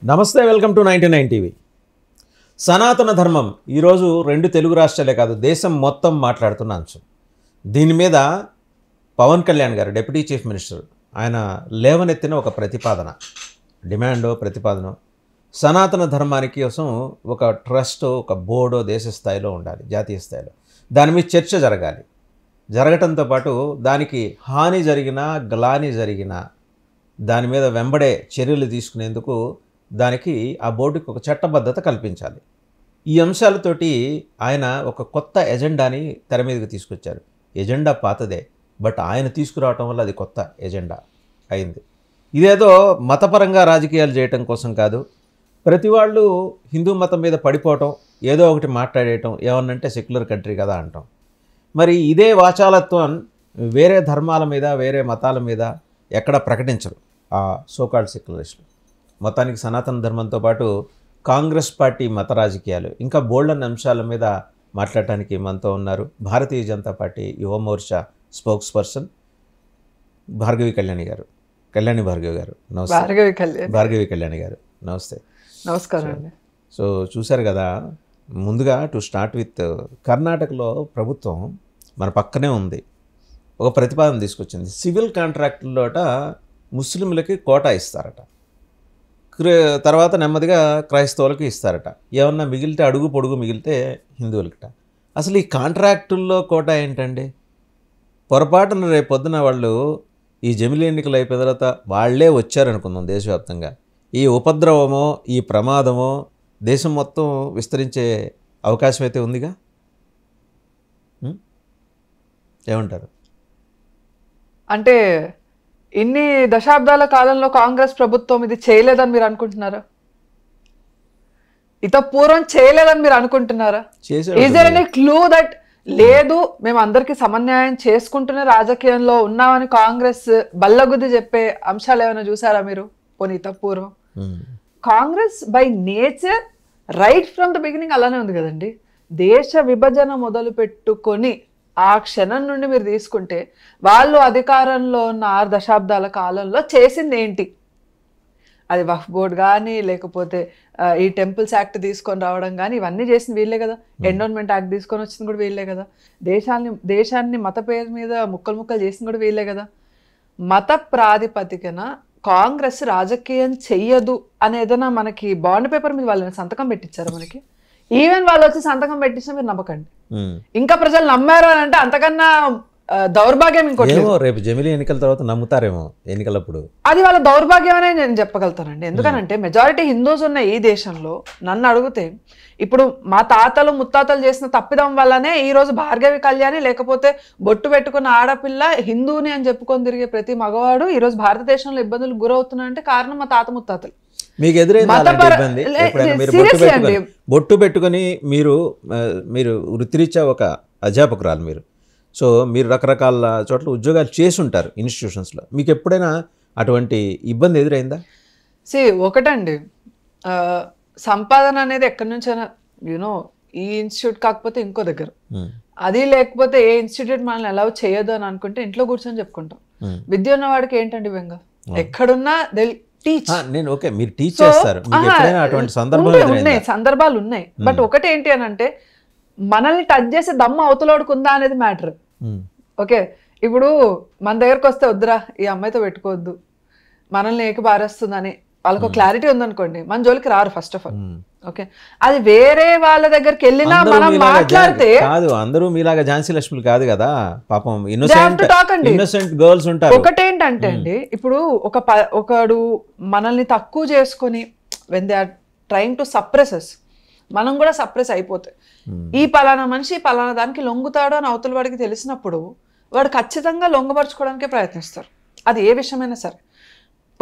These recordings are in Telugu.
నమస్తే, వెల్కమ్ టు 99 టీవీ. సనాతన ధర్మం ఈరోజు రెండు తెలుగు రాష్ట్రాలే కాదు దేశం మొత్తం మాట్లాడుతున్న అంశం. దీని మీద పవన్ కళ్యాణ్ గారు డిప్యూటీ చీఫ్ మినిస్టర్ ఆయన లేవనెత్తిన ఒక ప్రతిపాదన సనాతన ధర్మానికి కోసం ఒక ట్రస్ట్, ఒక బోర్డు దేశ స్థాయిలో ఉండాలి, జాతీయ స్థాయిలో. దాని మీద చర్చ జరగటంతో పాటు దానికి హాని జరిగినా గ్లాని జరిగినా దాని మీద వెంబడే చర్యలు తీసుకునేందుకు దానికి ఆ బోర్డుకి ఒక చట్టబద్ధత కల్పించాలి. ఈ అంశాలతోటి ఆయన ఒక కొత్త ఎజెండాని తెర మీదకి తీసుకొచ్చారు. ఎజెండా పాతదే, బట్ ఆయన తీసుకురావటం వల్ల అది కొత్త ఎజెండా అయింది. ఇదేదో మతపరంగా రాజకీయాలు చేయటం కోసం కాదు, ప్రతి వాళ్ళు హిందూ మతం మీద పడిపోవటం, ఏదో ఒకటి మాట్లాడేయటం, ఏమన్నంటే సెక్యులర్ కంట్రీ కదా అంటాం. మరి ఇదే వాచాలత్వం వేరే ధర్మాల మీద వేరే మతాల మీద ఎక్కడ ప్రకటించరు ఆ సోకాల్డ్ సెక్యులరిస్టులు. మొత్తానికి సనాతన ధర్మంతో పాటు కాంగ్రెస్ పార్టీ మత రాజకీయాలు ఇంకా బోల్డన్ అంశాల మీద మాట్లాడటానికి మనతో ఉన్నారు భారతీయ జనతా పార్టీ యువ మోర్చా స్పోక్స్ పర్సన్ భార్గవి కళ్యాణి గారు. భార్గవి గారు నమస్తే. భార్గవి కళ్యాణి గారు నమస్తే. నమస్కారం అండి. సో చూశారు కదా, ముందుగా టు స్టార్ట్ విత్ కర్ణాటకలో ప్రభుత్వం మన పక్కనే ఉంది, ఒక ప్రతిపాదన తీసుకొచ్చింది. సివిల్ కాంట్రాక్టుల్లోట ముస్లింలకి కోటా ఇస్తారట, తర్వాత నెమ్మదిగా క్రైస్తవులకి ఇస్తారట, ఏమన్నా మిగిలితే అడుగు పొడుగు మిగిలితే హిందువులకిట. అసలు ఈ కాంట్రాక్టుల్లో కోటా ఏంటండి? పొరపాటున రేపు పొద్దున వాళ్ళు ఈ జమిలి ఎన్నికలు అయిపోయిన తర్వాత వాళ్ళే వచ్చారనుకుందాం, దేశవ్యాప్తంగా ఈ ఉపద్రవమో ఈ ప్రమాదమో దేశం మొత్తం విస్తరించే అవకాశం అయితే ఉందిగా. ఏమంటారు? అంటే ఇన్ని దశాబ్దాల కాలంలో కాంగ్రెస్ ప్రభుత్వం ఇది చేయలేదని మీరు అనుకుంటున్నారా? ఇత పూర్వం చేయలేదని మీరు అనుకుంటున్నారా? Is there any clue that లేదు మేము అందరికీ సమన్యాయం చేసుకుంటూనే రాజకీయంలో ఉన్నామని కాంగ్రెస్ బల్లగుద్ది చెప్పే అంశాలు ఏమైనా చూసారా మీరు? పోనీ ఇత పూర్వం Congress by nature right from the beginning అలానే ఉంది కదండి. దేశ విభజన మొదలు పెట్టుకొని ఆ క్షణం నుండి మీరు తీసుకుంటే వాళ్ళు అధికారంలో ఉన్న 6 దశాబ్దాల కాలంలో చేసింది ఏంటి? అది వక్ఫ్ బోర్డ్ కానీ లేకపోతే ఈ టెంపుల్స్ యాక్ట్ తీసుకొని రావడం కానీ ఇవన్నీ చేసింది వీళ్ళే కదా. ఎండోన్మెంట్ యాక్ట్ తీసుకొని వచ్చింది కూడా వీళ్ళే కదా. దేశాన్ని మత పేరు మీద ముక్కలు చేసింది కూడా వీళ్ళే కదా. మత ప్రాతిపదికన కాంగ్రెస్ రాజకీయం చెయ్యదు అనేదైనా మనకి బాండ్ పేపర్ మీద వాళ్ళని సంతకం పెట్టించారు మనకి. ఈవెన్ వాళ్ళు వచ్చి సంతకం పెట్టించినా మీరు నమ్మకండి. ఇంకా ప్రజలు నమ్మారు అని అంటే అంతకన్నా దౌర్భాగ్యం ఇంకోటి. రేపు జమిలి ఎన్నికల తర్వాత నమ్ముతారేమో ఎన్నికలప్పుడు. అది వాళ్ళ దౌర్భాగ్యం అనే నేను చెప్పగలుగుతానండి. ఎందుకనంటే మెజారిటీ హిందూస్ ఉన్న ఈ దేశంలో నన్ను అడిగితే ఇప్పుడు మా తాతలు ముత్తాతలు చేసిన తప్పిదం వల్లనే ఈ రోజు భార్గవి కళ్యాణి లేకపోతే బొట్టు పెట్టుకున్న ఆడపిల్ల హిందూని అని చెప్పుకొని తిరిగే ప్రతి మగవాడు ఈ రోజు భారతదేశంలో ఇబ్బందులు గురవుతున్నారంటే కారణం మా తాత ముత్తాతలు. మీకు ఎదురైంది బొట్టు పెట్టుకొని మీరు వృత్తిరీత్యా ఒక అధ్యాపకురాలు మీరు, సో మీరు రకరకాల చోట్ల ఉద్యోగాలు చేసి ఉంటారు ఇన్స్టిట్యూషన్స్లో, మీకు ఎప్పుడైనా అటువంటి ఇబ్బంది ఎదురైందా? ఒకటండి, సంపాదన అనేది ఎక్కడి నుంచైనా యూనో ఈ ఇన్స్టిట్యూట్ కాకపోతే ఇంకో దగ్గర, అది లేకపోతే ఏ ఇన్స్టిట్యూట్ మనల్ని అలౌ చేయదు అని అనుకుంటే ఇంట్లో కూర్చొని చెప్పుకుంటాం. విద్య ఉన్న వాడికి ఏంటండి బెంగ? ఎక్కడున్నా మీరు టీచ్ చేస్తారు, సందర్భాలు ఉన్నాయి. బట్ ఒకటి ఏంటి అని అంటే మనల్ని టచ్ చేసే దమ్ము అవతలోడుకుందా అనేది మ్యాటర్. ఓకే, ఇప్పుడు మన దగ్గరకు వస్తే వద్దురా ఈ అమ్మాయితో పెట్టుకోవద్దు మనల్ని ఏకి బారేస్తుందని వాళ్ళకు క్లారిటీ ఉందనుకోండి, మన జోలికి రారు ఫస్ట్ ఆఫ్ ఆల్. ఓకే, అది వేరే వాళ్ళ దగ్గరికి వెళ్ళినా మనం మాట్లాడితే కాదు, అందరూ మీలాగా ఝాన్సీ లక్ష్మి కాదు కదా పాపం, ఇన్నోసెంట్ గర్ల్స్ ఉంటారు. ఒకటేంటంటే అండి, ఇప్పుడు ఒకడు మనల్ని తక్కువ చేసుకొని when they are trying to suppress us, మనం కూడా సప్రెస్ అయిపోతాయి. ఈ పలానా మనిషి పలానా దానికి లొంగుతాడు అని అవతల వాడికి తెలిసినప్పుడు వాడు ఖచ్చితంగా లొంగపరచుకోవడానికే ప్రయత్నిస్తారు. అది ఏ విషయమైనా సరే,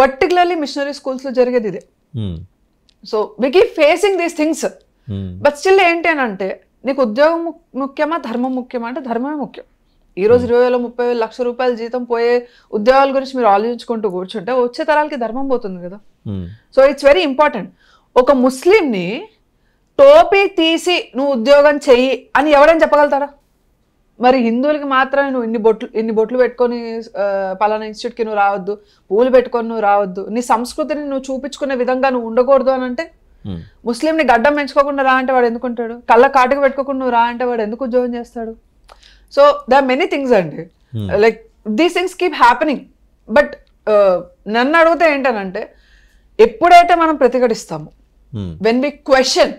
పర్టికులర్లీ మిషనరీ స్కూల్స్లో జరిగేది ఇదే. So we keep facing these things, but still ఏంటి అని అంటే నీకు ఉద్యోగం ముఖ్యమా ధర్మం ముఖ్యమా అంటే ధర్మమే ముఖ్యం. ఈరోజు 20,000 30,000 లక్ష రూపాయల జీతం పోయే ఉద్యోగాల గురించి మీరు ఆలోచించుకుంటూ కూర్చుంటే వచ్చే తరాలకి ధర్మం పోతుంది కదా. So it's very important. ఒక ముస్లింని టోపీ తీసి నువ్వు ఉద్యోగం చెయ్యి అని ఎవరైనా చెప్పగలుగుతారా? మరి హిందువులకి మాత్రమే నువ్వు ఇన్ని బొట్లు పెట్టుకొని పలానా ఇన్స్టిట్యూట్కి నువ్వు రావద్దు, పూలు పెట్టుకొని నువ్వు రావద్దు, నీ సంస్కృతిని నువ్వు చూపించుకునే విధంగా నువ్వు ఉండకూడదు అని అంటే, ముస్లింని గడ్డం పెంచుకోకుండా రా అంటే వాడు ఎందుకుంటాడు? కళ్ళ కాటుకు పెట్టుకోకుండా నువ్వు రా అంటే వాడు ఎందుకు ఉద్యోగం చేస్తాడు? So they are many things అండి, like these things keep happening. But నన్ను అడిగితే ఏంటనంటే, ఎప్పుడైతే మనం ప్రతిఘటిస్తాము, వెన్ వి క్వశ్చన్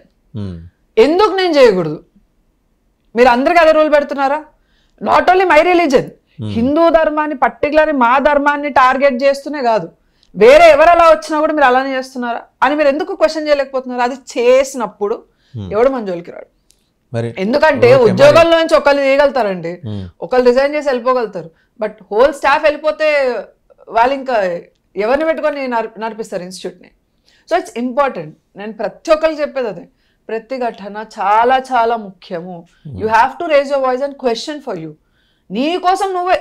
ఎందుకు నేను చేయకూడదు, మీరు అందరికీ అదే రూల్ పెడుతున్నారా? Not only my religion, Hindu ధర్మాన్ని పర్టికులర్లీ మా ధర్మాన్ని టార్గెట్ చేస్తూనే కాదు, వేరే ఎవరు అలా వచ్చినా కూడా మీరు అలానే చేస్తున్నారా అని మీరు ఎందుకు క్వశ్చన్ చేయలేకపోతున్నారు? అది చేసినప్పుడు ఎవడు మన జోలికి రాడు. ఎందుకంటే ఉద్యోగాల్లో నుంచి ఒకళ్ళు చేయగలుగుతారండి, ఒకళ్ళు రిజైన్ చేసి వెళ్ళిపోగలుగుతారు, బట్ హోల్ స్టాఫ్ వెళ్ళిపోతే వాళ్ళు ఇంకా ఎవరిని పెట్టుకొని నడిపిస్తారు ఇన్స్టిట్యూట్ని. So it's important. నేను ప్రతి ఒక్కరికి చెప్పేది అదే, ప్రతిఘటన చాలా చాలా ముఖ్యము. You have to raise your voice and question for you. నీ కోసం నువ్వే,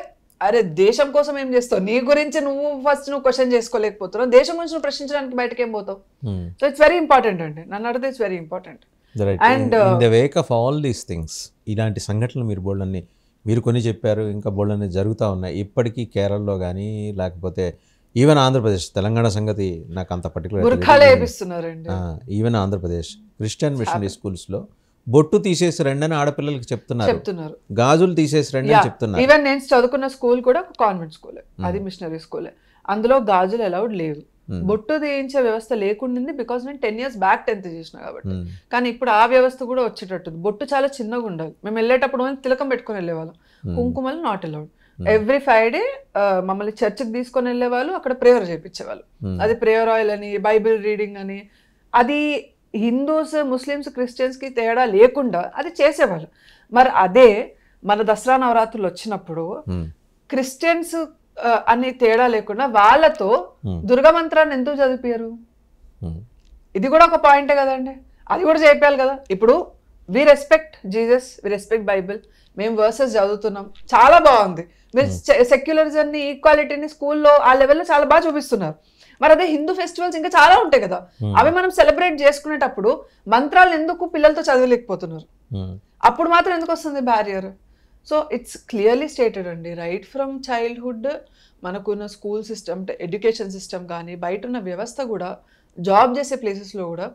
అరే దేశం కోసం ఏం చేస్తావు, నీ గురించి నువ్వు ఫస్ట్ నువ్వు క్వశ్చన్ చేసుకోలేకపోతున్నావు, దేశం గురించి నువ్వు ప్రశ్నించడానికి బయటకు ఏం పోతావు? సో ఇట్స్ వెరీ ఇంపార్టెంట్ అండి, నన్ను అడిగితే it's very important. And in the Wake of all these things, ఇలాంటి సంఘటనలు మీరు బోల్డన్ని మీరు కొన్ని చెప్పారు, ఇంకా బోల్డన్ని జరుగుతూ ఉన్నాయి ఇప్పటికీ. కేరళలో కానీ లేకపోతే ఈవెన్ ఆంధ్రప్రదేశ్, తెలంగాణ సంగతి నాకు అంత particular, even Andhra Pradesh Christian missionary స్కూల్స్లో బొట్టు తీసేసి రండి అని ఆడపిల్లలకి చెప్తున్నారు, గాజులు తీసేసి రండి అని చెప్తున్నారు. ఈవెన్ నేను చదువుకున్న స్కూల్ కూడా ఒక కాన్వెంట్ స్కూలే, అది మిషనరీ స్కూలే, అందులో గాజులు అలౌడ్ లేవు, బొట్టు తీయించే వ్యవస్థ లేకుండింది, బికాస్ నేను 10 years బ్యాక్ 10th చేసిన కాబట్టి. కానీ ఇప్పుడు ఆ వ్యవస్థ కూడా వచ్చేటట్టుంది. బొట్టు చాలా చిన్నగా ఉండాలి, మేము వెళ్ళేటప్పుడు తిలకం పెట్టుకుని వెళ్ళేవాళ్ళం, కుంకుమలు నాట్ అలౌడ్. ఎవ్రీ Friday మమ్మల్ని చర్చికి తీసుకొని వెళ్ళేవాళ్ళు, అక్కడ ప్రేయర్ చేయించేవాళ్ళు, అది ప్రేయర్ ఆయిల్ అని, బైబిల్ రీడింగ్ అని, అది హిందూస్ ముస్లిమ్స్ క్రిస్టియన్స్కి తేడా లేకుండా అది చేసేవాళ్ళు. మరి అదే మన దసరా నవరాత్రులు వచ్చినప్పుడు క్రిస్టియన్స్ అని తేడా లేకుండా వాళ్ళతో దుర్గా మంత్రాన్ని ఎందుకు చదివారు? ఇది కూడా ఒక పాయింటే కదండి, అది కూడా చేయాలి కదా. ఇప్పుడు we respect Jesus, we respect Bible, మేము వర్సెస్ చదువుతున్నాం, చాలా బాగుంది. మీరు సెక్యులరిజంని, ఈక్వాలిటీని స్కూల్లో ఆ లెవెల్లో చాలా బాగా చూపిస్తున్నారు. మరి అదే హిందూ ఫెస్టివల్స్ ఇంకా చాలా ఉంటాయి కదా, అవి మనం సెలబ్రేట్ చేసుకునేటప్పుడు మంత్రాలు ఎందుకు పిల్లలతో చదవలేకపోతున్నారు? అప్పుడు మాత్రం ఎందుకు వస్తుంది barrier? So it's clearly stated అండి, రైట్ ఫ్రమ్ చైల్డ్హుడ్ మనకున్న స్కూల్ సిస్టమ్, ఎడ్యుకేషన్ సిస్టమ్ కానీ, బయట ఉన్న వ్యవస్థ కూడా, జాబ్ చేసే ప్లేసెస్లో కూడా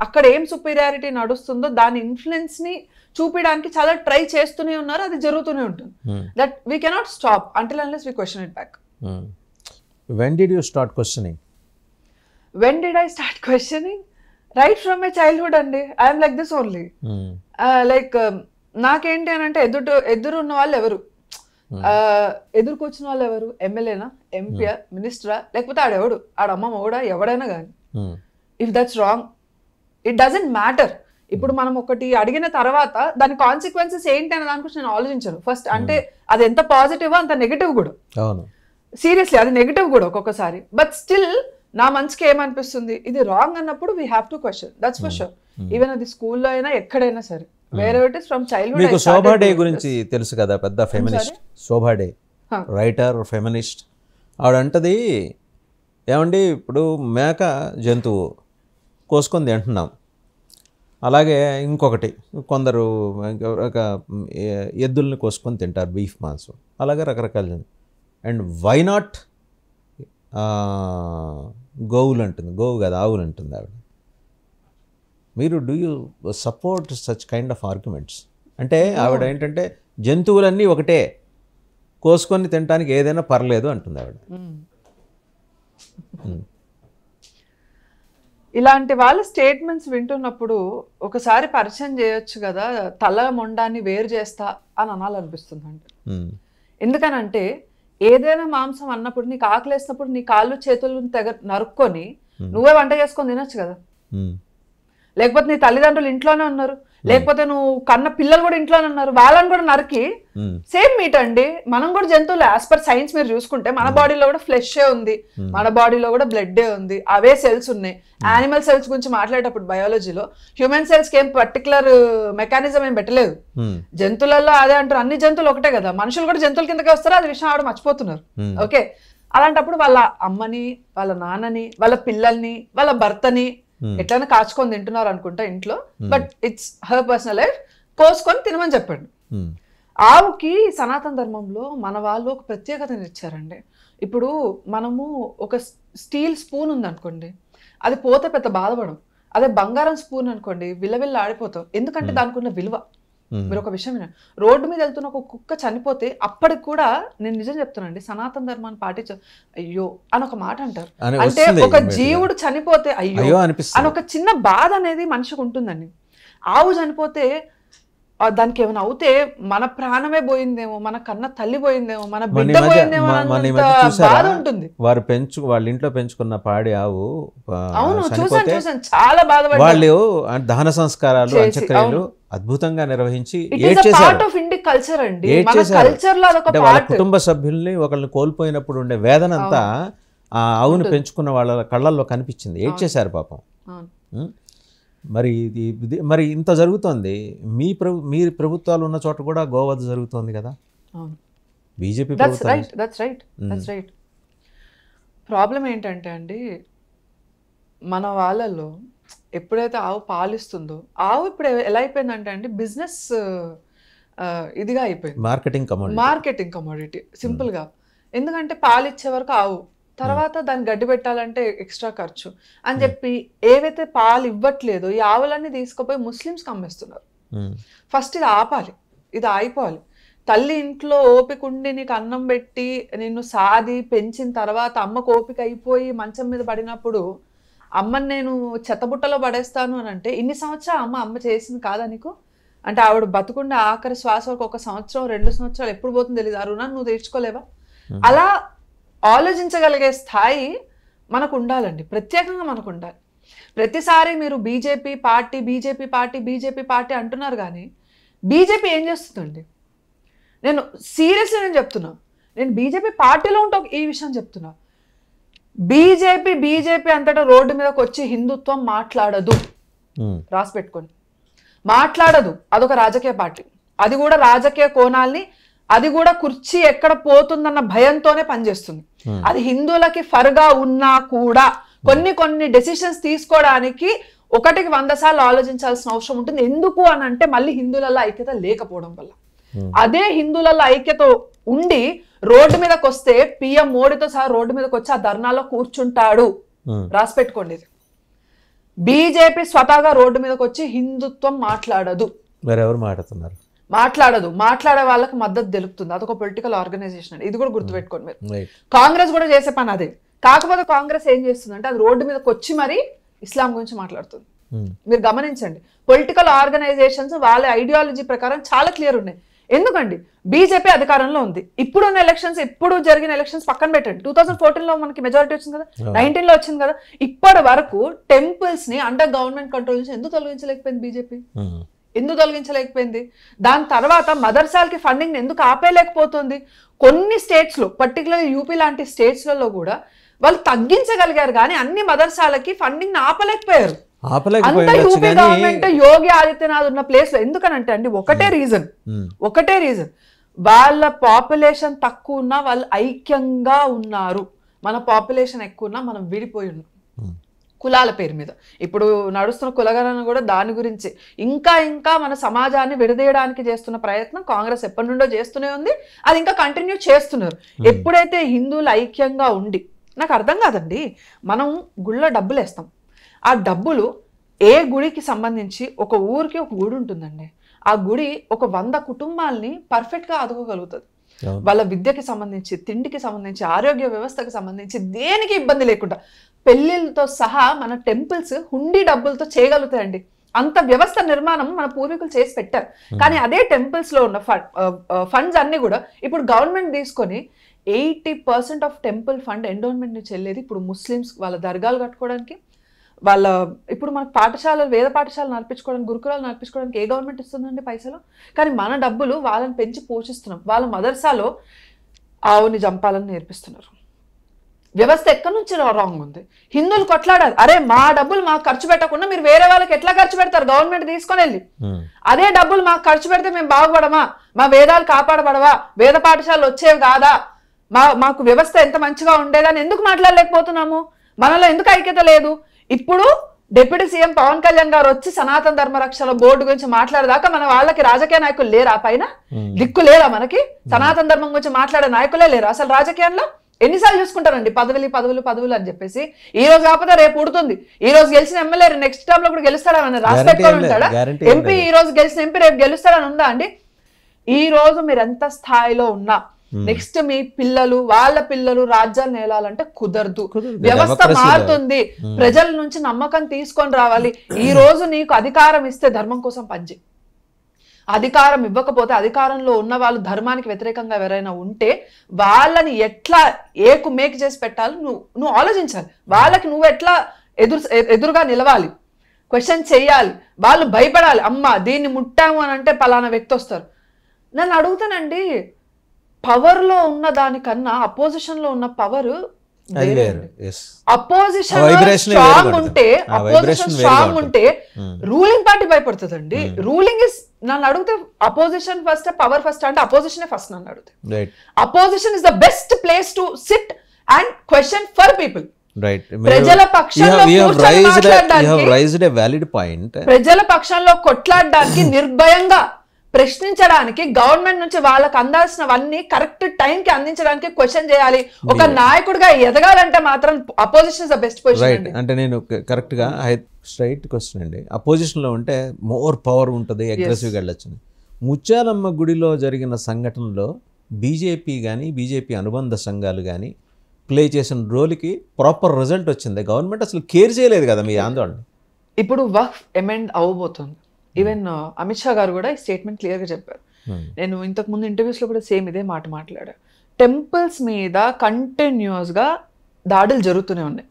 అక్కడ ఏం సుపీరియారిటీ నడుస్తుందో దాని ఇన్ఫ్లుయెన్స్ని చూపించడానికి చాలా ట్రై చేస్తూనే ఉన్నారు, అది జరుగుతూనే ఉంటుంది. That we cannot stop until unless we question it back. When did you start questioning? When did I start questioning? Right from my childhood అండి. I am like this only. Like నాకేంటి అని అంటే ఎదురు ఉన్న వాళ్ళు ఎవరు, ఎదురు కూర్చున్న వాళ్ళు ఎవరు, ఎమ్మెల్యేనా, ఎంపీయా, మినిస్టరా, లేకపోతే ఆడెవడు, ఆడమ్మ మొగుడా, ఎవడైనా కానీ. If that's wrong it doesn't matter. ఇప్పుడు మనం ఒకటి అడిగిన తర్వాత దాని కాన్సిక్వెన్సెస్ ఏంటి అనే దాని గురించి నేను ఆలోచించాను ఫస్ట్. అంటే అది ఎంత పాజిటివ్ అంత నెగిటివ్ కూడా, సీరియస్లీ అది నెగిటివ్ కూడా ఒక్కొక్కసారి. బట్ స్టిల్ నా మనసుకి ఏమనిపిస్తుంది, ఇది రాంగ్ అన్నప్పుడు we have to question, that's for sure. Even అది స్కూల్లో అయినా ఎక్కడైనా సరే. మీకు శోభా డే గురించి తెలుసు కదా, పెద్ద ఫెమినిస్ట్. శోభా డే రైటర్, ఫెమినిస్ట్. ఆవిడంటది ఏమండి, ఇప్పుడు మేక జంతువు కోసుకొని తింటున్నాం, అలాగే ఇంకొకటి కొందరు ఎద్దుల్ని కోసుకొని తింటారు, బీఫ్ మాంసం, అలాగే రకరకాల. అండ్ వై నాట్ గోవులు అంటుంది, గోవు కదా ఆవులు అంటుంది ఆవిడ. మీరు do you support such kind of arguments? అంటే ఆవిడ ఏంటంటే జంతువులన్నీ ఒకటే, కోసుకొని తినడానికి ఏదైనా పర్లేదు అంటుంది ఆవిడ. ఇలాంటి వాళ్ళ స్టేట్మెంట్స్ వింటున్నప్పుడు ఒకసారి పరిచయం చేయొచ్చు కదా, తల మొండాన్ని వేరు చేస్తా అని అనాలనిపిస్తుందండి. ఎందుకనంటే ఏదైనా మాంసం అన్నప్పుడు, నీకు ఆకలేసినప్పుడు నీ కాళ్ళు చేతులను నరుక్కొని నువ్వే వంట చేసుకొని తినొచ్చు కదా. లేకపోతే నీ తల్లిదండ్రులు ఇంట్లోనే ఉన్నారు, లేకపోతే నువ్వు కన్న పిల్లలు కూడా ఇంట్లోనే ఉన్నారు, వాళ్ళని కూడా నరికి సేమ్ మీట్ అండి. మనం కూడా జంతువులు, యాజ్ పర్ సైన్స్ మీరు చూసుకుంటే మన బాడీలో కూడా ఫ్లెషే ఉంది, మన బాడీలో కూడా బ్లడ్డే ఉంది, అవే సెల్స్ ఉన్నాయి. యానిమల్ సెల్స్ గురించి మాట్లాడేటప్పుడు బయాలజీలో హ్యూమన్ సెల్స్ కి ఏం పర్టికులర్ మెకానిజం ఏం పెట్టలేదు. జంతువులలో అదే అంటారు, అన్ని జంతువులు ఒకటే కదా, మనుషులు కూడా జంతువుల కిందకే వస్తారు, అది విషయం ఆవిడ మర్చిపోతున్నారు. ఓకే, అలాంటప్పుడు వాళ్ళ అమ్మని, వాళ్ళ నాన్నని, వాళ్ళ పిల్లల్ని, వాళ్ళ భర్తని ఎట్లయినా కాచుకొని తింటున్నారు అనుకుంటా ఇంట్లో, but it's her personal life, కోసుకొని తినమని చెప్పండి. ఆవుకి సనాతన ధర్మంలో మన వాళ్ళు ఒక ప్రత్యేకతను ఇచ్చారండి. ఇప్పుడు మనము ఒక స్టీల్ స్పూన్ ఉందనుకోండి, అది పోతే పెద్ద బాధపడం. అదే బంగారం స్పూన్ అనుకోండి విలవిల్ల ఆడిపోతాం, ఎందుకంటే దానికి ఉన్న విలువ. మీరు ఒక విషయం వినండి, రోడ్డు మీద వెళ్తున్న ఒక కుక్క చనిపోతే అప్పటికి కూడా, నేను నిజం చెప్తున్నానండి, సనాతన ధర్మాన్ని పాటించ అయ్యో అని ఒక మాట అంటారు. అంటే ఒక జీవుడు చనిపోతే అయ్యో అని ఒక చిన్న బాధ అనేది మనిషికి ఉంటుందండి. ఆవు చనిపోతే దానికి ఏమైనా అవుతే మన ప్రాణమే పోయిందేమో, మన కన్న తల్లి పోయిందేమో, మన బిడ్డ పోయిందేమో బాధ ఉంటుంది. వాళ్ళ ఇంట్లో పెంచుకున్న పాడి ఆవు అవును చూసాను చాలా బాధపడ్డారు. వాళ్ళు దహన సంస్కారాలు అంత్యక్రియలు అద్భుతంగా నిర్వహించి కల్చర్ అండి. కల్చర్ లో అదొక వాళ్ళ కుటుంబ సభ్యుల్ని ఒకళ్ళని కోల్పోయినప్పుడు ఉండే వేదన అంతా ఆ ఆవును పెంచుకున్న వాళ్ళ కళ్ళల్లో కనిపించింది, ఏడ్చేశారు పాపం. మరి ఇంత జరుగుతోంది, మీ ప్రభుత్వాలు ఉన్న చోట కూడా గోవధ జరుగుతోంది కదా, బీజేపీ ప్రాబ్లం ఏంటంటే అండి, మన వాళ్ళలో ఎప్పుడైతే ఆవు పాలిస్తుందో, ఆవు ఇప్పుడు ఎలా అయిపోయిందంటే అండి బిజినెస్ ఇదిగా అయిపోయింది, మార్కెటింగ్ కమోడిటీ సింపుల్ గా. ఎందుకంటే పాలిచ్చే వరకు ఆవు, తర్వాత దాన్ని గడ్డి పెట్టాలంటే ఎక్స్ట్రా ఖర్చు అని చెప్పి ఏవైతే పాలు ఇవ్వట్లేదో ఈ ఆవులన్నీ తీసుకుపోయి ముస్లిమ్స్కి అమ్మేస్తున్నారు. ఫస్ట్ ఇది ఆపాలి, ఇది ఆగిపోవాలి. తల్లి ఇంట్లో ఓపిక ఉండి నీకు అన్నం పెట్టి నిన్ను సాది పెంచిన తర్వాత అమ్మకు ఓపిక అయిపోయి మంచం మీద పడినప్పుడు అమ్మని నేను చెత్తబుట్టలో పడేస్తాను అని అంటే, ఇన్ని సంవత్సరాలు అమ్మ చేసింది కాదా నీకు? అంటే ఆవిడ బతుకుండే ఆఖరి శ్వాస వరకు 1 సంవత్సరం 2 సంవత్సరాలు ఎప్పుడు పోతుందో తెలియదు, ఆ రుణాన్ని నువ్వు తీర్చుకోలేవా? అలా ఆలోచించగలిగే స్థాయి మనకు ఉండాలండి, ప్రత్యేకంగా మనకు ఉండాలి. ప్రతిసారి మీరు బీజేపీ పార్టీ అంటున్నారు, కానీ బీజేపీ ఏం చేస్తుందండి? నేను సీరియస్లీ చెప్తున్నా, నేను బీజేపీ పార్టీలో ఉంటే ఈ విషయం చెప్తున్నా. బీజేపీ అంతటా రోడ్డు మీదకి వచ్చి హిందుత్వం మాట్లాడదు, రాసి పెట్టుకోండి, మాట్లాడదు. అదొక రాజకీయ పార్టీ, అది కూడా రాజకీయ కోణాల్ని, అది కూడా కుర్చీ ఎక్కడ పోతుందన్న భయంతోనే పనిచేస్తుంది. అది హిందువులకి ఫర్గా ఉన్నా కూడా కొన్ని డెసిషన్స్ తీసుకోవడానికి 1కి 100 సార్లు ఆలోచించాల్సిన అవసరం ఉంటుంది. ఎందుకు అని అంటే మళ్ళీ హిందువులలో ఐక్యత లేకపోవడం వల్ల. అదే హిందువులలో ఐక్యత ఉండి రోడ్డు మీదకి వస్తే పిఎం మోడీతో సహా రోడ్డు మీదకి వచ్చి ఆ ధర్నాలో కూర్చుంటాడు, రాసి పెట్టుకోండి. బీజేపీ స్వతహాగా రోడ్డు మీదకి వచ్చి హిందుత్వం మాట్లాడదు, మాట్లాడే వాళ్ళకి మద్దతు తెలుపుతుంది. అదొక పొలిటికల్ ఆర్గనైజేషన్ అండి, ఇది కూడా గుర్తుపెట్టుకోండి మీరు. కాంగ్రెస్ కూడా చేసే పని అదే. కాకపోతే కాంగ్రెస్ ఏం చేస్తుందంటే అది రోడ్డు మీదకి వచ్చి మరి ఇస్లాం గురించి మాట్లాడుతుంది. మీరు గమనించండి, పొలిటికల్ ఆర్గనైజేషన్స్ వాళ్ళ ఐడియాలజీ ప్రకారం చాలా క్లియర్ ఉన్నాయి. ఎందుకండి బీజేపీ అధికారంలో ఉంది, ఇప్పుడున్న ఎలక్షన్స్, ఇప్పుడు జరిగిన ఎలక్షన్స్ పక్కన పెట్టండి. 2014లో మనకి మెజారిటీ వచ్చింది కదా, 19లో వచ్చింది కదా. ఇప్పటి వరకు టెంపుల్స్ ని అండర్ గవర్నమెంట్ కంట్రోల్ నుంచి ఎందుకు తొలగించలేకపోయింది బీజేపీ? ఎందుకు తొలగించలేకపోయింది? దాని తర్వాత మదర్సాలకి ఫండింగ్ ఎందుకు ఆపేయలేకపోతుంది? కొన్ని స్టేట్స్ లో, పర్టికులర్ యూపీ లాంటి స్టేట్స్లలో కూడా వాళ్ళు తగ్గించగలిగారు, కానీ అన్ని మదర్సాలకి ఫండింగ్ ఆపలేకపోయారు. అంత యూపీ గవర్నమెంట్ యోగి ఆదిత్యనాథ్ ఉన్న ప్లేస్ లో. ఎందుకనంటే అండి ఒకటే రీజన్, వాళ్ళ పాపులేషన్ తక్కువ ఉన్నా వాళ్ళు ఐక్యంగా ఉన్నారు, మన పాపులేషన్ ఎక్కువ ఉన్నా మనం విడిపోయి ఉన్నాం కులాల పేరు మీద. ఇప్పుడు నడుస్తున్న కులగణన కూడా దాని గురించి. ఇంకా మన సమాజాన్ని విడదీయడానికి చేస్తున్న ప్రయత్నం కాంగ్రెస్ ఎప్పటి నుండో చేస్తూనే ఉంది, అది ఇంకా కంటిన్యూ చేస్తున్నారు. ఎప్పుడైతే హిందువులు ఐక్యంగా ఉండి, నాకు అర్థం కాదండి, మనం గుళ్ళో డబ్బులు వేస్తాం, ఆ డబ్బులు ఏ గుడికి సంబంధించి, ఒక ఊరికి ఒక గుడి ఉంటుందండి, ఆ గుడి ఒక 100 కుటుంబాలని పర్ఫెక్ట్గా ఆదుకోగలుగుతుంది. వాళ్ళ విద్యకి సంబంధించి, తిండికి సంబంధించి, ఆరోగ్య వ్యవస్థకి సంబంధించి దేనికి ఇబ్బంది లేకుండా పెళ్లిళ్ళతో సహా మన టెంపుల్స్ హుండీ డబ్బులతో చేయగలుగుతాయండి. అంత వ్యవస్థ నిర్మాణం మన పూర్వీకులు చేసి పెట్టారు. కానీ అదే టెంపుల్స్ లో ఉన్న ఫండ్స్ అన్ని కూడా ఇప్పుడు గవర్నమెంట్ తీసుకొని 80% ఆఫ్ టెంపుల్ ఫండ్ ఎండోన్మెంట్ నుంచి వెళ్ళేది ఇప్పుడు ముస్లిమ్స్ వాళ్ళ దర్గాలు కట్టుకోవడానికి, వాళ్ళ ఇప్పుడు మనకు పాఠశాలలు, వేద పాఠశాలలు నడిపించుకోవడానికి, గురుకులాలు నడిపించుకోవడానికి ఏ గవర్నమెంట్ ఇస్తుందండి పైసలు? కానీ మన డబ్బులు వాళ్ళని పెంచి పోషిస్తున్నాం. వాళ్ళ మదర్సాలో ఆవుని చంపాలని నేర్పిస్తున్నారు. వ్యవస్థ ఎక్కడి నుంచి రాంగ్ ఉంది? హిందువులు కొట్లాడారు, అరే మా డబ్బులు మాకు ఖర్చు పెట్టకుండా మీరు వేరే వాళ్ళకి ఎట్లా ఖర్చు పెడతారు? గవర్నమెంట్ తీసుకొని వెళ్ళి అదే డబ్బులు మాకు ఖర్చు పెడితే మేము బాగుపడమా? మా వేదాలు కాపాడబడవా? వేద పాఠశాలలు వచ్చేవి కాదా? మాకు వ్యవస్థ ఎంత మంచిగా ఉండేదని ఎందుకు మాట్లాడలేకపోతున్నాము? మనలో ఎందుకు ఐక్యత లేదు? ఇప్పుడు డిప్యూటీ సీఎం పవన్ కళ్యాణ్ గారు వచ్చి సనాతన ధర్మ రక్షణ బోర్డు గురించి మాట్లాడేదాకా మన వాళ్ళకి రాజకీయ నాయకులు లేరా? పైన దిక్కు లేరా? మనకి సనాతన ధర్మం గురించి మాట్లాడే నాయకులే లేరా అసలు రాజకీయంలో? ఎన్నిసార్లు చూసుకుంటారండి పదవులు అని చెప్పేసి? ఈ రోజు కాకపోతే రేపు ఉడుతుంది. ఈ రోజు గెలిచిన ఎమ్మెల్యే నెక్స్ట్ టైం లో కూడా గెలుస్తాడని రాసి పెట్టుకొని ఉంటాడా? ఎంపీ ఈ రోజు గెలిచిన ఎంపీ రేపు గెలుస్తాడని ఉందా అండి? ఈ రోజు మీరు ఎంత స్థాయిలో ఉన్నా నెక్స్ట్ మీ పిల్లలు వాళ్ళ పిల్లలు రాజ్యాలు నేలాలంటే కుదరదు. వ్యవస్థ మారుతుంది. ప్రజల నుంచి నమ్మకం తీసుకొని రావాలి. ఈ రోజు నీకు అధికారం ఇస్తే ధర్మం కోసం పనిచేయి. అధికారం ఇవ్వకపోతే అధికారంలో ఉన్న వాళ్ళు ధర్మానికి వ్యతిరేకంగా ఎవరైనా ఉంటే వాళ్ళని ఎట్లా ఏకుమేకి చేసి పెట్టాలి నువ్వు ఆలోచించాలి. వాళ్ళకి నువ్వు ఎట్లా ఎదురుగా నిలవాలి, క్వశ్చన్ చెయ్యాలి. వాళ్ళు భయపడాలి. అమ్మ దీన్ని ముట్టాము అని అంటే పలానా వ్యక్తి వస్తారు. నన్ను అడుగుతానండి, పవర్ లో ఉన్న దానికన్నా అపోజిషన్ లో ఉన్న పవర్ స్ట్రాంగ్ ఉంటే రూలింగ్ పార్టీ భయపడుతుందండి. రూలింగ్ ఇస్ నన్ను అడిగితే అపోజిషన్ ఫస్ట్ పవర్ ఫస్ట్ అంటే అపోజిషన్ ఫస్ట్. నన్ను అడిగితే opposition is the best place to SIT and question for people. ప్రజల పక్షంలో కొట్లాడడానికి నిర్భయంగా ప్రశ్నించడానికి గవర్నమెంట్ నుంచి వాళ్ళకి అందాల్సినవన్నీ కరెక్ట్ టైం కి అందించడానికి క్వశ్చన్ చేయాలి. ఒక నాయకుడిగా ఎదగాలంటే మాత్రం opposition is the best position. అంటే నేను కరెక్ట్ గా స్ట్రైట్ క్వశ్చన్ అండి. అపోజిషన్ లో ఉంటే మోర్ పవర్ ఉంటుంది, అగ్రెసివ్ గా వెళ్ళొచ్చు. ముత్యాలమ్మ గుడిలో జరిగిన సంఘటనలో బీజేపీ కానీ బీజేపీ అనుబంధ సంఘాలు కానీ ప్లే చేసిన రోల్కి ప్రాపర్ రిజల్ట్ వచ్చింది. గవర్నమెంట్ అసలు కేర్ చేయలేదు కదా మీ ఆందోళన. ఇప్పుడు వక్ఫ్ అమెండ్ అవ్వబోతుంది. ఈవెన్ అమిత్ షా గారు కూడా ఈ స్టేట్మెంట్ క్లియర్గా చెప్పారు. నేను ఇంతకు ముందు ఇంటర్వ్యూస్లో కూడా సేమ్ ఇదే మాట మాట్లాడా. టెంపుల్స్ మీద కంటిన్యూస్గా దాడులు జరుగుతూనే ఉన్నాయి.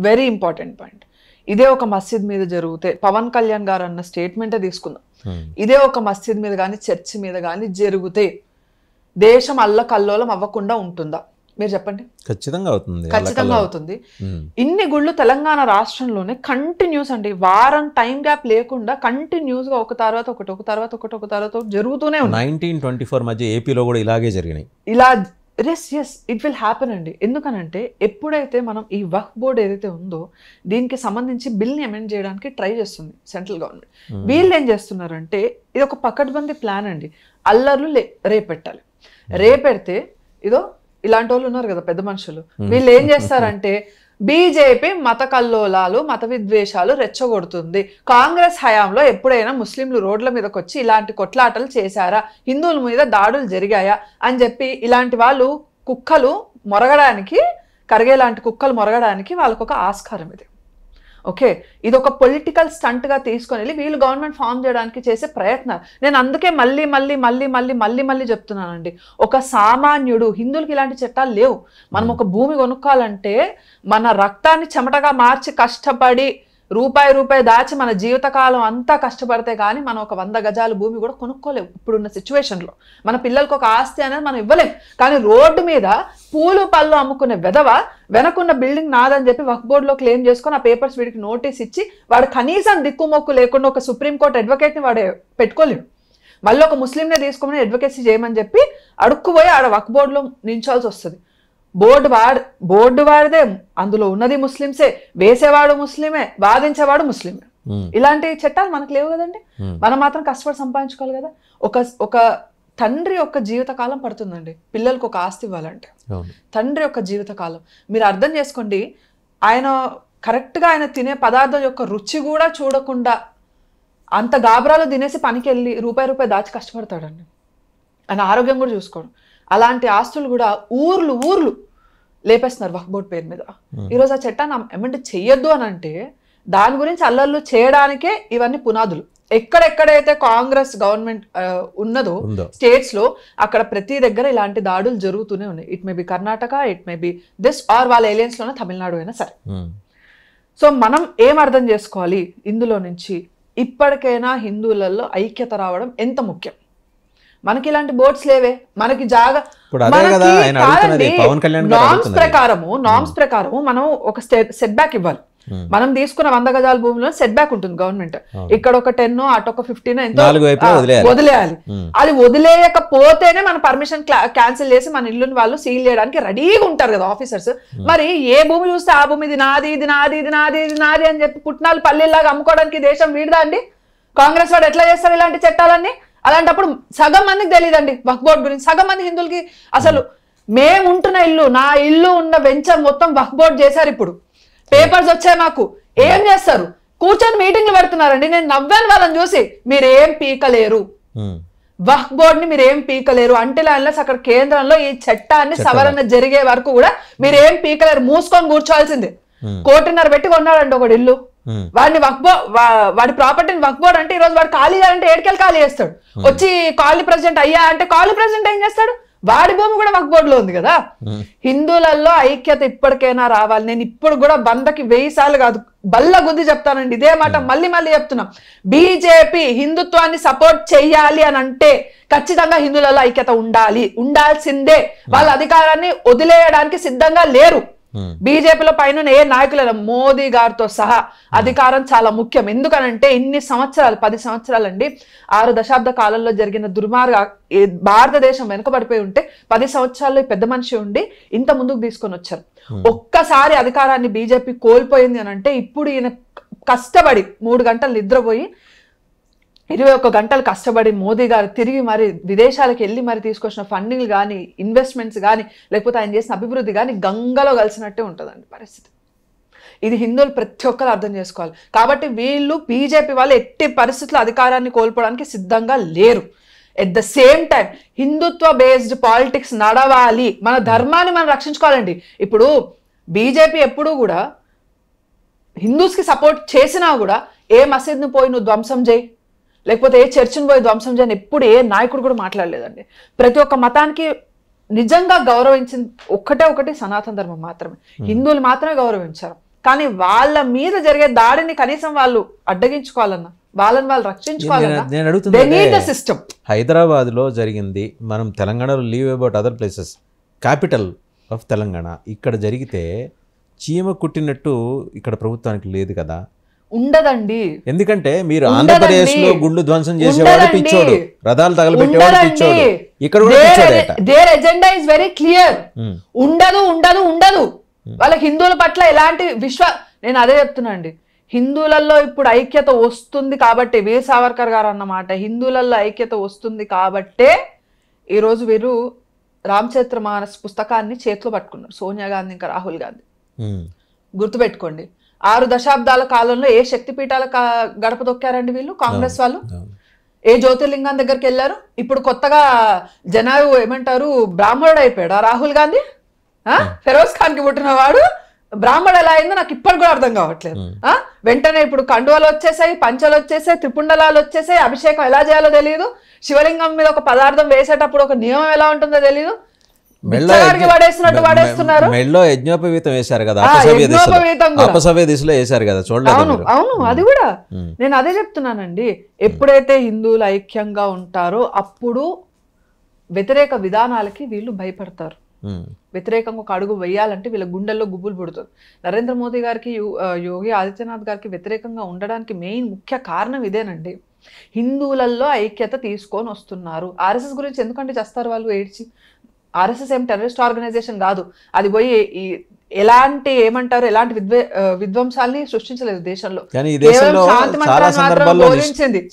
Very important point. ఇదే ఒక మస్జిద్ మీద జరిగితే పవన్ కళ్యాణ్ గారు అన్న స్టేట్మెంటే తీసుకుందాం. ఇదే ఒక మస్జిద్ మీద కానీ చర్చ్ మీద కానీ జరిగితే దేశం అల్లకల్లోలం అవ్వకుండా ఉంటుందా? మీరు చెప్పండి. ఖచ్చితంగా అవుతుంది, ఖచ్చితంగా అవుతుంది. ఇన్ని గుళ్ళు తెలంగాణ రాష్ట్రంలోనే కంటిన్యూస్ అండి, వారం టైం గ్యాప్ లేకుండా కంటిన్యూస్ గా ఒక తర్వాత ఒకటి జరుగుతూనే ఉన్నాయి. 1924 మధ్య ఏపీలో కూడా ఇలాగే జరిగినాయి. ఇలా ఎస్ ఇట్ విల్ హ్యాపెన్ అండి. ఎందుకనంటే ఎప్పుడైతే మనం ఈ వక్ఫ్ బోర్డ్ ఏదైతే ఉందో దీనికి సంబంధించి బిల్ని అమెండ్ చేయడానికి ట్రై చేస్తుంది సెంట్రల్ గవర్నమెంట్. వీళ్ళు ఏం చేస్తున్నారంటే ఇది ఒక పకడ్బందీ ప్లాన్ అండి. అల్లర్లు రేపెట్టాలి. రేపెడితే ఇదో ఇలాంటి వాళ్ళు ఉన్నారు కదా పెద్ద మనుషులు, వీళ్ళు ఏం చేస్తారంటే బీజేపీ మత కల్లోలాలు మత విద్వేషాలు రెచ్చగొడుతుంది. కాంగ్రెస్ హయాంలో ఎప్పుడైనా ముస్లింలు రోడ్ల మీదకి వచ్చి ఇలాంటి కొట్లాటలు చేశారా, హిందువుల మీద దాడులు జరిగాయా అని చెప్పి ఇలాంటి వాళ్ళు కుక్కలు మొరగడానికి, కరిగేలాంటి కుక్కలు మొరగడానికి వాళ్ళకు ఒక ఆస్కారం ఇది. ఓకే, ఇది ఒక పొలిటికల్ స్టంట్ గా తీసుకొని వెళ్ళి వీళ్ళు గవర్నమెంట్ ఫామ్ చేయడానికి చేసే ప్రయత్నాలు. నేను అందుకే మళ్ళీ చెప్తున్నానండి, ఒక సామాన్యుడు, హిందువులకి ఇలాంటి చట్టాలు లేవు. మనం ఒక భూమి కొనుక్కోవాలంటే మన రక్తాన్ని చెమటగా మార్చి కష్టపడి రూపాయి దాచి మన జీవితకాలం అంతా కష్టపడితే కానీ మనం ఒక 100 గజాల భూమి కూడా కొనుక్కోలేము ఇప్పుడున్న సిచ్యువేషన్లో. మన పిల్లలకు ఒక ఆస్తి అనేది మనం ఇవ్వలేం. కానీ రోడ్డు మీద పూలు పళ్ళు అమ్ముకునే వెధవ వెనకున్న బిల్డింగ్ నాదని చెప్పి వక్ఫ్ బోర్డులో క్లెయిమ్ చేసుకొని ఆ పేపర్స్ వీడికి నోటీస్ ఇచ్చి వాడు కనీసం దిక్కుమొక్కు లేకుండా ఒక సుప్రీంకోర్టు అడ్వకేట్ని వాడు పెట్టుకోలేడు. మళ్ళీ ఒక ముస్లింనే తీసుకోమని అడ్వకేసీ చేయమని చెప్పి అడుక్కుపోయి ఆడ వక్ఫ్ బోర్డులో నించాల్సి వస్తుంది. బోర్డు వాడిదే, అందులో ఉన్నది ముస్లింసే, వేసేవాడు ముస్లిమే, వాదించేవాడు ముస్లిమే. ఇలాంటి చట్టాలు మనకు లేవు కదండి. మనం మాత్రం కష్టపడి సంపాదించుకోవాలి కదా. ఒక తండ్రి యొక్క జీవితకాలం పడుతుందండి పిల్లలకు ఒక ఆస్తి ఇవ్వాలంటే. తండ్రి యొక్క జీవితకాలం మీరు అర్థం చేసుకోండి. ఆయన కరెక్ట్గా ఆయన తినే పదార్థం యొక్క రుచి కూడా చూడకుండా అంత గాబరాలు తినేసి పనికి వెళ్ళి రూపాయి దాచి కష్టపడతాడండి. ఆయన ఆరోగ్యం కూడా చూసుకోవడం. అలాంటి ఆస్తులు కూడా ఊర్లు లేపేస్తున్నారు వక్ఫ్ బోర్డు పేరు మీద. ఈరోజు ఆ చట్టాన్ని అమెండ్ చెయ్యొద్దు అని అంటే దాని గురించి అల్లర్లు చేయడానికే ఇవన్నీ పునాదులు. ఎక్కడెక్కడైతే కాంగ్రెస్ గవర్నమెంట్ ఉన్నదో స్టేట్స్ లో అక్కడ ప్రతి దగ్గర ఇలాంటి దాడులు జరుగుతూనే ఉన్నాయి. It may be Karnataka, it may be this are వాళ్ళ ఏలియన్స్ లోనే తమిళనాడు అయినా సరే. సో మనం ఏం అర్థం చేసుకోవాలి ఇందులో నుంచి, ఇప్పటికైనా హిందువులలో ఐక్యత రావడం ఎంత ముఖ్యం. మనకి ఇలాంటి బోర్డ్స్ లేవే, మనకి జాగా నామ్స్ ప్రకారము మనం ఒక సెట్ బ్యాక్ ఇవ్వాలి. మనం తీసుకున్న 100 గజాల భూమిలో సెట్ బ్యాక్ ఉంటుంది గవర్నమెంట్, ఇక్కడ ఒక 10 అటు ఒక 15 ఎంతో వదిలేయాలి. అది వదిలేయకపోతేనే మన పర్మిషన్ క్యాన్సిల్ చేసి మన ఇల్లుని వాళ్ళు సీల్ చేయడానికి రెడీగా ఉంటారు కదా ఆఫీసర్స్. మరి ఏ భూమి చూస్తే ఆ భూమి ఇది నాది ఇది నాది ఇది నాది ఇది నాది అని చెప్పి పుట్నాలు పల్లెల్లాగా అమ్ముకోవడానికి దేశం వీడదా అండి? కాంగ్రెస్ వాడు ఎట్లా చేస్తారు ఇలాంటి చట్టాలన్నీ? అలాంటప్పుడు సగం మందికి తెలియదండి వక్ఫ్ బోర్డు గురించి, సగం మంది హిందువులకి అసలు మేము ఉంటున్న ఇల్లు, నా ఇల్లు ఉన్న వెంచర్ మొత్తం వక్ఫ్ బోర్డు చేశారు. ఇప్పుడు పేపర్స్ వచ్చాయి మాకు. ఏం చేస్తారు? కూర్చొని మీటింగ్లు పెడుతున్నారండి. నేను నవ్వాను వాళ్ళని చూసి. మీరేం పీకలేరు, వక్ఫ్ బోర్డుని మీరేం పీకలేరు అంటే అక్కడ కేంద్రంలో ఈ చట్టాన్ని సవరణ జరిగే వరకు కూడా మీరేం పీకలేరు, మూసుకొని కూర్చోవాల్సిందే. 1.5 కోటి పెట్టి కొన్నాడండి ఒకటి ఇల్లు, వాడిని వాడి ప్రాపర్టీని వక్ఫ్ బోర్డు అంటే ఈ రోజు వాడు ఖాళీ చేయాలంటే ఏడుకెళ్ళి ఖాళీ చేస్తాడు. వచ్చి కాలనీ ప్రెసిడెంట్ అయ్యా అంటే కాలనీ ప్రెసిడెంట్ ఏం చేస్తాడు? వాడి భూమి కూడా వక్ఫ్ బోర్డులో ఉంది కదా. హిందువులలో ఐక్యత ఇప్పటికైనా రావాలి. నేను ఇప్పుడు కూడా 100కి 1000 సార్లు కాదు బల్ల గుద్ది చెప్తానండి ఇదే మాట, మళ్ళీ చెప్తున్నాం. బీజేపీ హిందుత్వాన్ని సపోర్ట్ చెయ్యాలి అని అంటే ఖచ్చితంగా హిందువులలో ఐక్యత ఉండాల్సిందే. వాళ్ళ అధికారాన్ని వదిలేయడానికి సిద్ధంగా లేరు. బీజేపీలో పైన ఏ నాయకులైనా మోదీ గారితో సహా అధికారం చాలా ముఖ్యం. ఎందుకనంటే ఇన్ని సంవత్సరాలు 10 సంవత్సరాలండి, 6 దశాబ్ద కాలంలో జరిగిన దుర్మార్గ భారతదేశం వెనుకబడిపోయి ఉంటే 10 సంవత్సరాల్లో పెద్ద మనిషి ఉండి ఇంత ముందుకు తీసుకొని వచ్చారు. ఒక్కసారి అధికారాన్ని బీజేపీ కోల్పోయింది అని అంటే ఇప్పుడు ఈయన కష్టపడి 3 గంటలు నిద్రపోయి 21 గంటలు కష్టపడి మోదీ గారు తిరిగి మరి విదేశాలకు వెళ్ళి మరి తీసుకొచ్చిన ఫండింగ్లు కానీ ఇన్వెస్ట్మెంట్స్ కానీ లేకపోతే ఆయన చేసిన అభివృద్ధి కానీ గంగలో కలిసినట్టే ఉంటుందండి పరిస్థితి. ఇది హిందువులు ప్రతి ఒక్కరు అర్థం చేసుకోవాలి. కాబట్టి వీళ్ళు బీజేపీ వాళ్ళు ఎట్టి పరిస్థితుల్లో అధికారాన్ని కోల్పోవడానికి సిద్ధంగా లేరు. At the same time Hindutva based politics నడవాలి, మన ధర్మాన్ని మనం రక్షించుకోవాలండి. ఇప్పుడు బీజేపీ ఎప్పుడూ కూడా హిందూస్కి సపోర్ట్ చేసినా కూడా ఏ మసీద్ను పోయి నువ్వు ధ్వంసం చేయి, లేకపోతే ఏ చర్చిని పోయి ధ్వంసం చేయని ఎప్పుడు ఏ నాయకుడు కూడా మాట్లాడలేదండి. ప్రతి ఒక్క మతానికి నిజంగా గౌరవించింది ఒకటి సనాతన ధర్మం మాత్రమే. హిందువులు మాత్రమే గౌరవించారు. కానీ వాళ్ళ మీద జరిగే దాడిని కనీసం వాళ్ళు అడ్డగించుకోవాలన్నా, వాళ్ళని వాళ్ళు రక్షించుకోవాలన్నా సిస్టమ్. హైదరాబాద్ లో జరిగింది, మనం తెలంగాణలో leave about other places, capital of Telangana, ఇక్కడ జరిగితే చీమ కుట్టినట్టు ఇక్కడ ప్రభుత్వానికి లేదు కదా. ఉండదండి. ఎందుకంటే మీరు ఆంధ్రప్రదేశ్ లో గుళ్ళు ధ్వంసం చేసేవాడు పిచ్చోడు, రథాలు తగలబెట్టేవాడు పిచ్చోడు, ఇక్కడ కూడా పిచ్చోడేట. Their agenda is very clear. ఉండదు. వాళ్ళకి హిందువుల పట్ల ఎలాంటి నేను అదే చెప్తున్నా అండి. హిందువులలో ఇప్పుడు ఐక్యత వస్తుంది కాబట్టి, వీర్ సావర్కర్ గారు అన్నమాట, హిందువులలో ఐక్యత వస్తుంది కాబట్టే ఈరోజు వీరు రామచరితమానస్ పుస్తకాన్ని చేతిలో పట్టుకున్నారు. సోనియా గాంధీ ఇంకా రాహుల్ గాంధీ. గుర్తుపెట్టుకోండి, 6 దశాబ్దాల కాలంలో ఏ శక్తిపీఠాల గడప తొక్కారండి వీళ్ళు కాంగ్రెస్ వాళ్ళు? ఏ జ్యోతిర్లింగం దగ్గరికి వెళ్ళారు? ఇప్పుడు కొత్తగా జనాలు ఏమంటారు, బ్రాహ్మణుడు అయిపోయాడు రాహుల్ గాంధీ. ఫెరోజ్ ఖాన్ కి పుట్టిన వాడు బ్రాహ్మణుడు ఎలా అయిందో నాకు ఇప్పటి కూడా అర్థం కావట్లేదు. వెంటనే ఇప్పుడు కండువాలు వచ్చేసాయి, పంచలు వచ్చేసాయి, త్రిపుండలాలు వచ్చేసాయి. అభిషేకం ఎలా చేయాలో తెలియదు. శివలింగం మీద ఒక పదార్థం వేసేటప్పుడు ఒక నియమం ఎలా ఉంటుందో తెలియదు. మెళ్ళో యజ్ఞోపవీతం వేశారు కదా, అపసవ్య దిశలో వేశారు కదా, చూడలేదు? అవును, అది కూడా నేను అదే చెప్తున్నానండి. ఎప్పుడైతే హిందువులు ఐక్యంగా ఉంటారో అప్పుడు వ్యతిరేక విధానాలకి వీళ్ళు భయపడతారు. వ్యతిరేకంగా ఒక అడుగు వేయాలంటే వీళ్ళ గుండెల్లో గుబులు పుడుతుంది. నరేంద్ర మోదీ గారికి, యోగి ఆదిత్యనాథ్ గారికి వ్యతిరేకంగా ఉండడానికి మెయిన్ ముఖ్య కారణం ఇదేనండి. హిందువులలో ఐక్యత తీసుకొని వస్తున్నారు. ఆర్ఎస్ఎస్ గురించి ఎందుకంటే చేస్తారు వాళ్ళు ఏడ్చి? ఆర్ఎస్ఎస్ ఏం టెర్రరిస్ట్ ఆర్గనైజేషన్ కాదు. అది పోయి ఎలాంటి విధ్వంసాలని సృష్టించలేదు దేశంలో.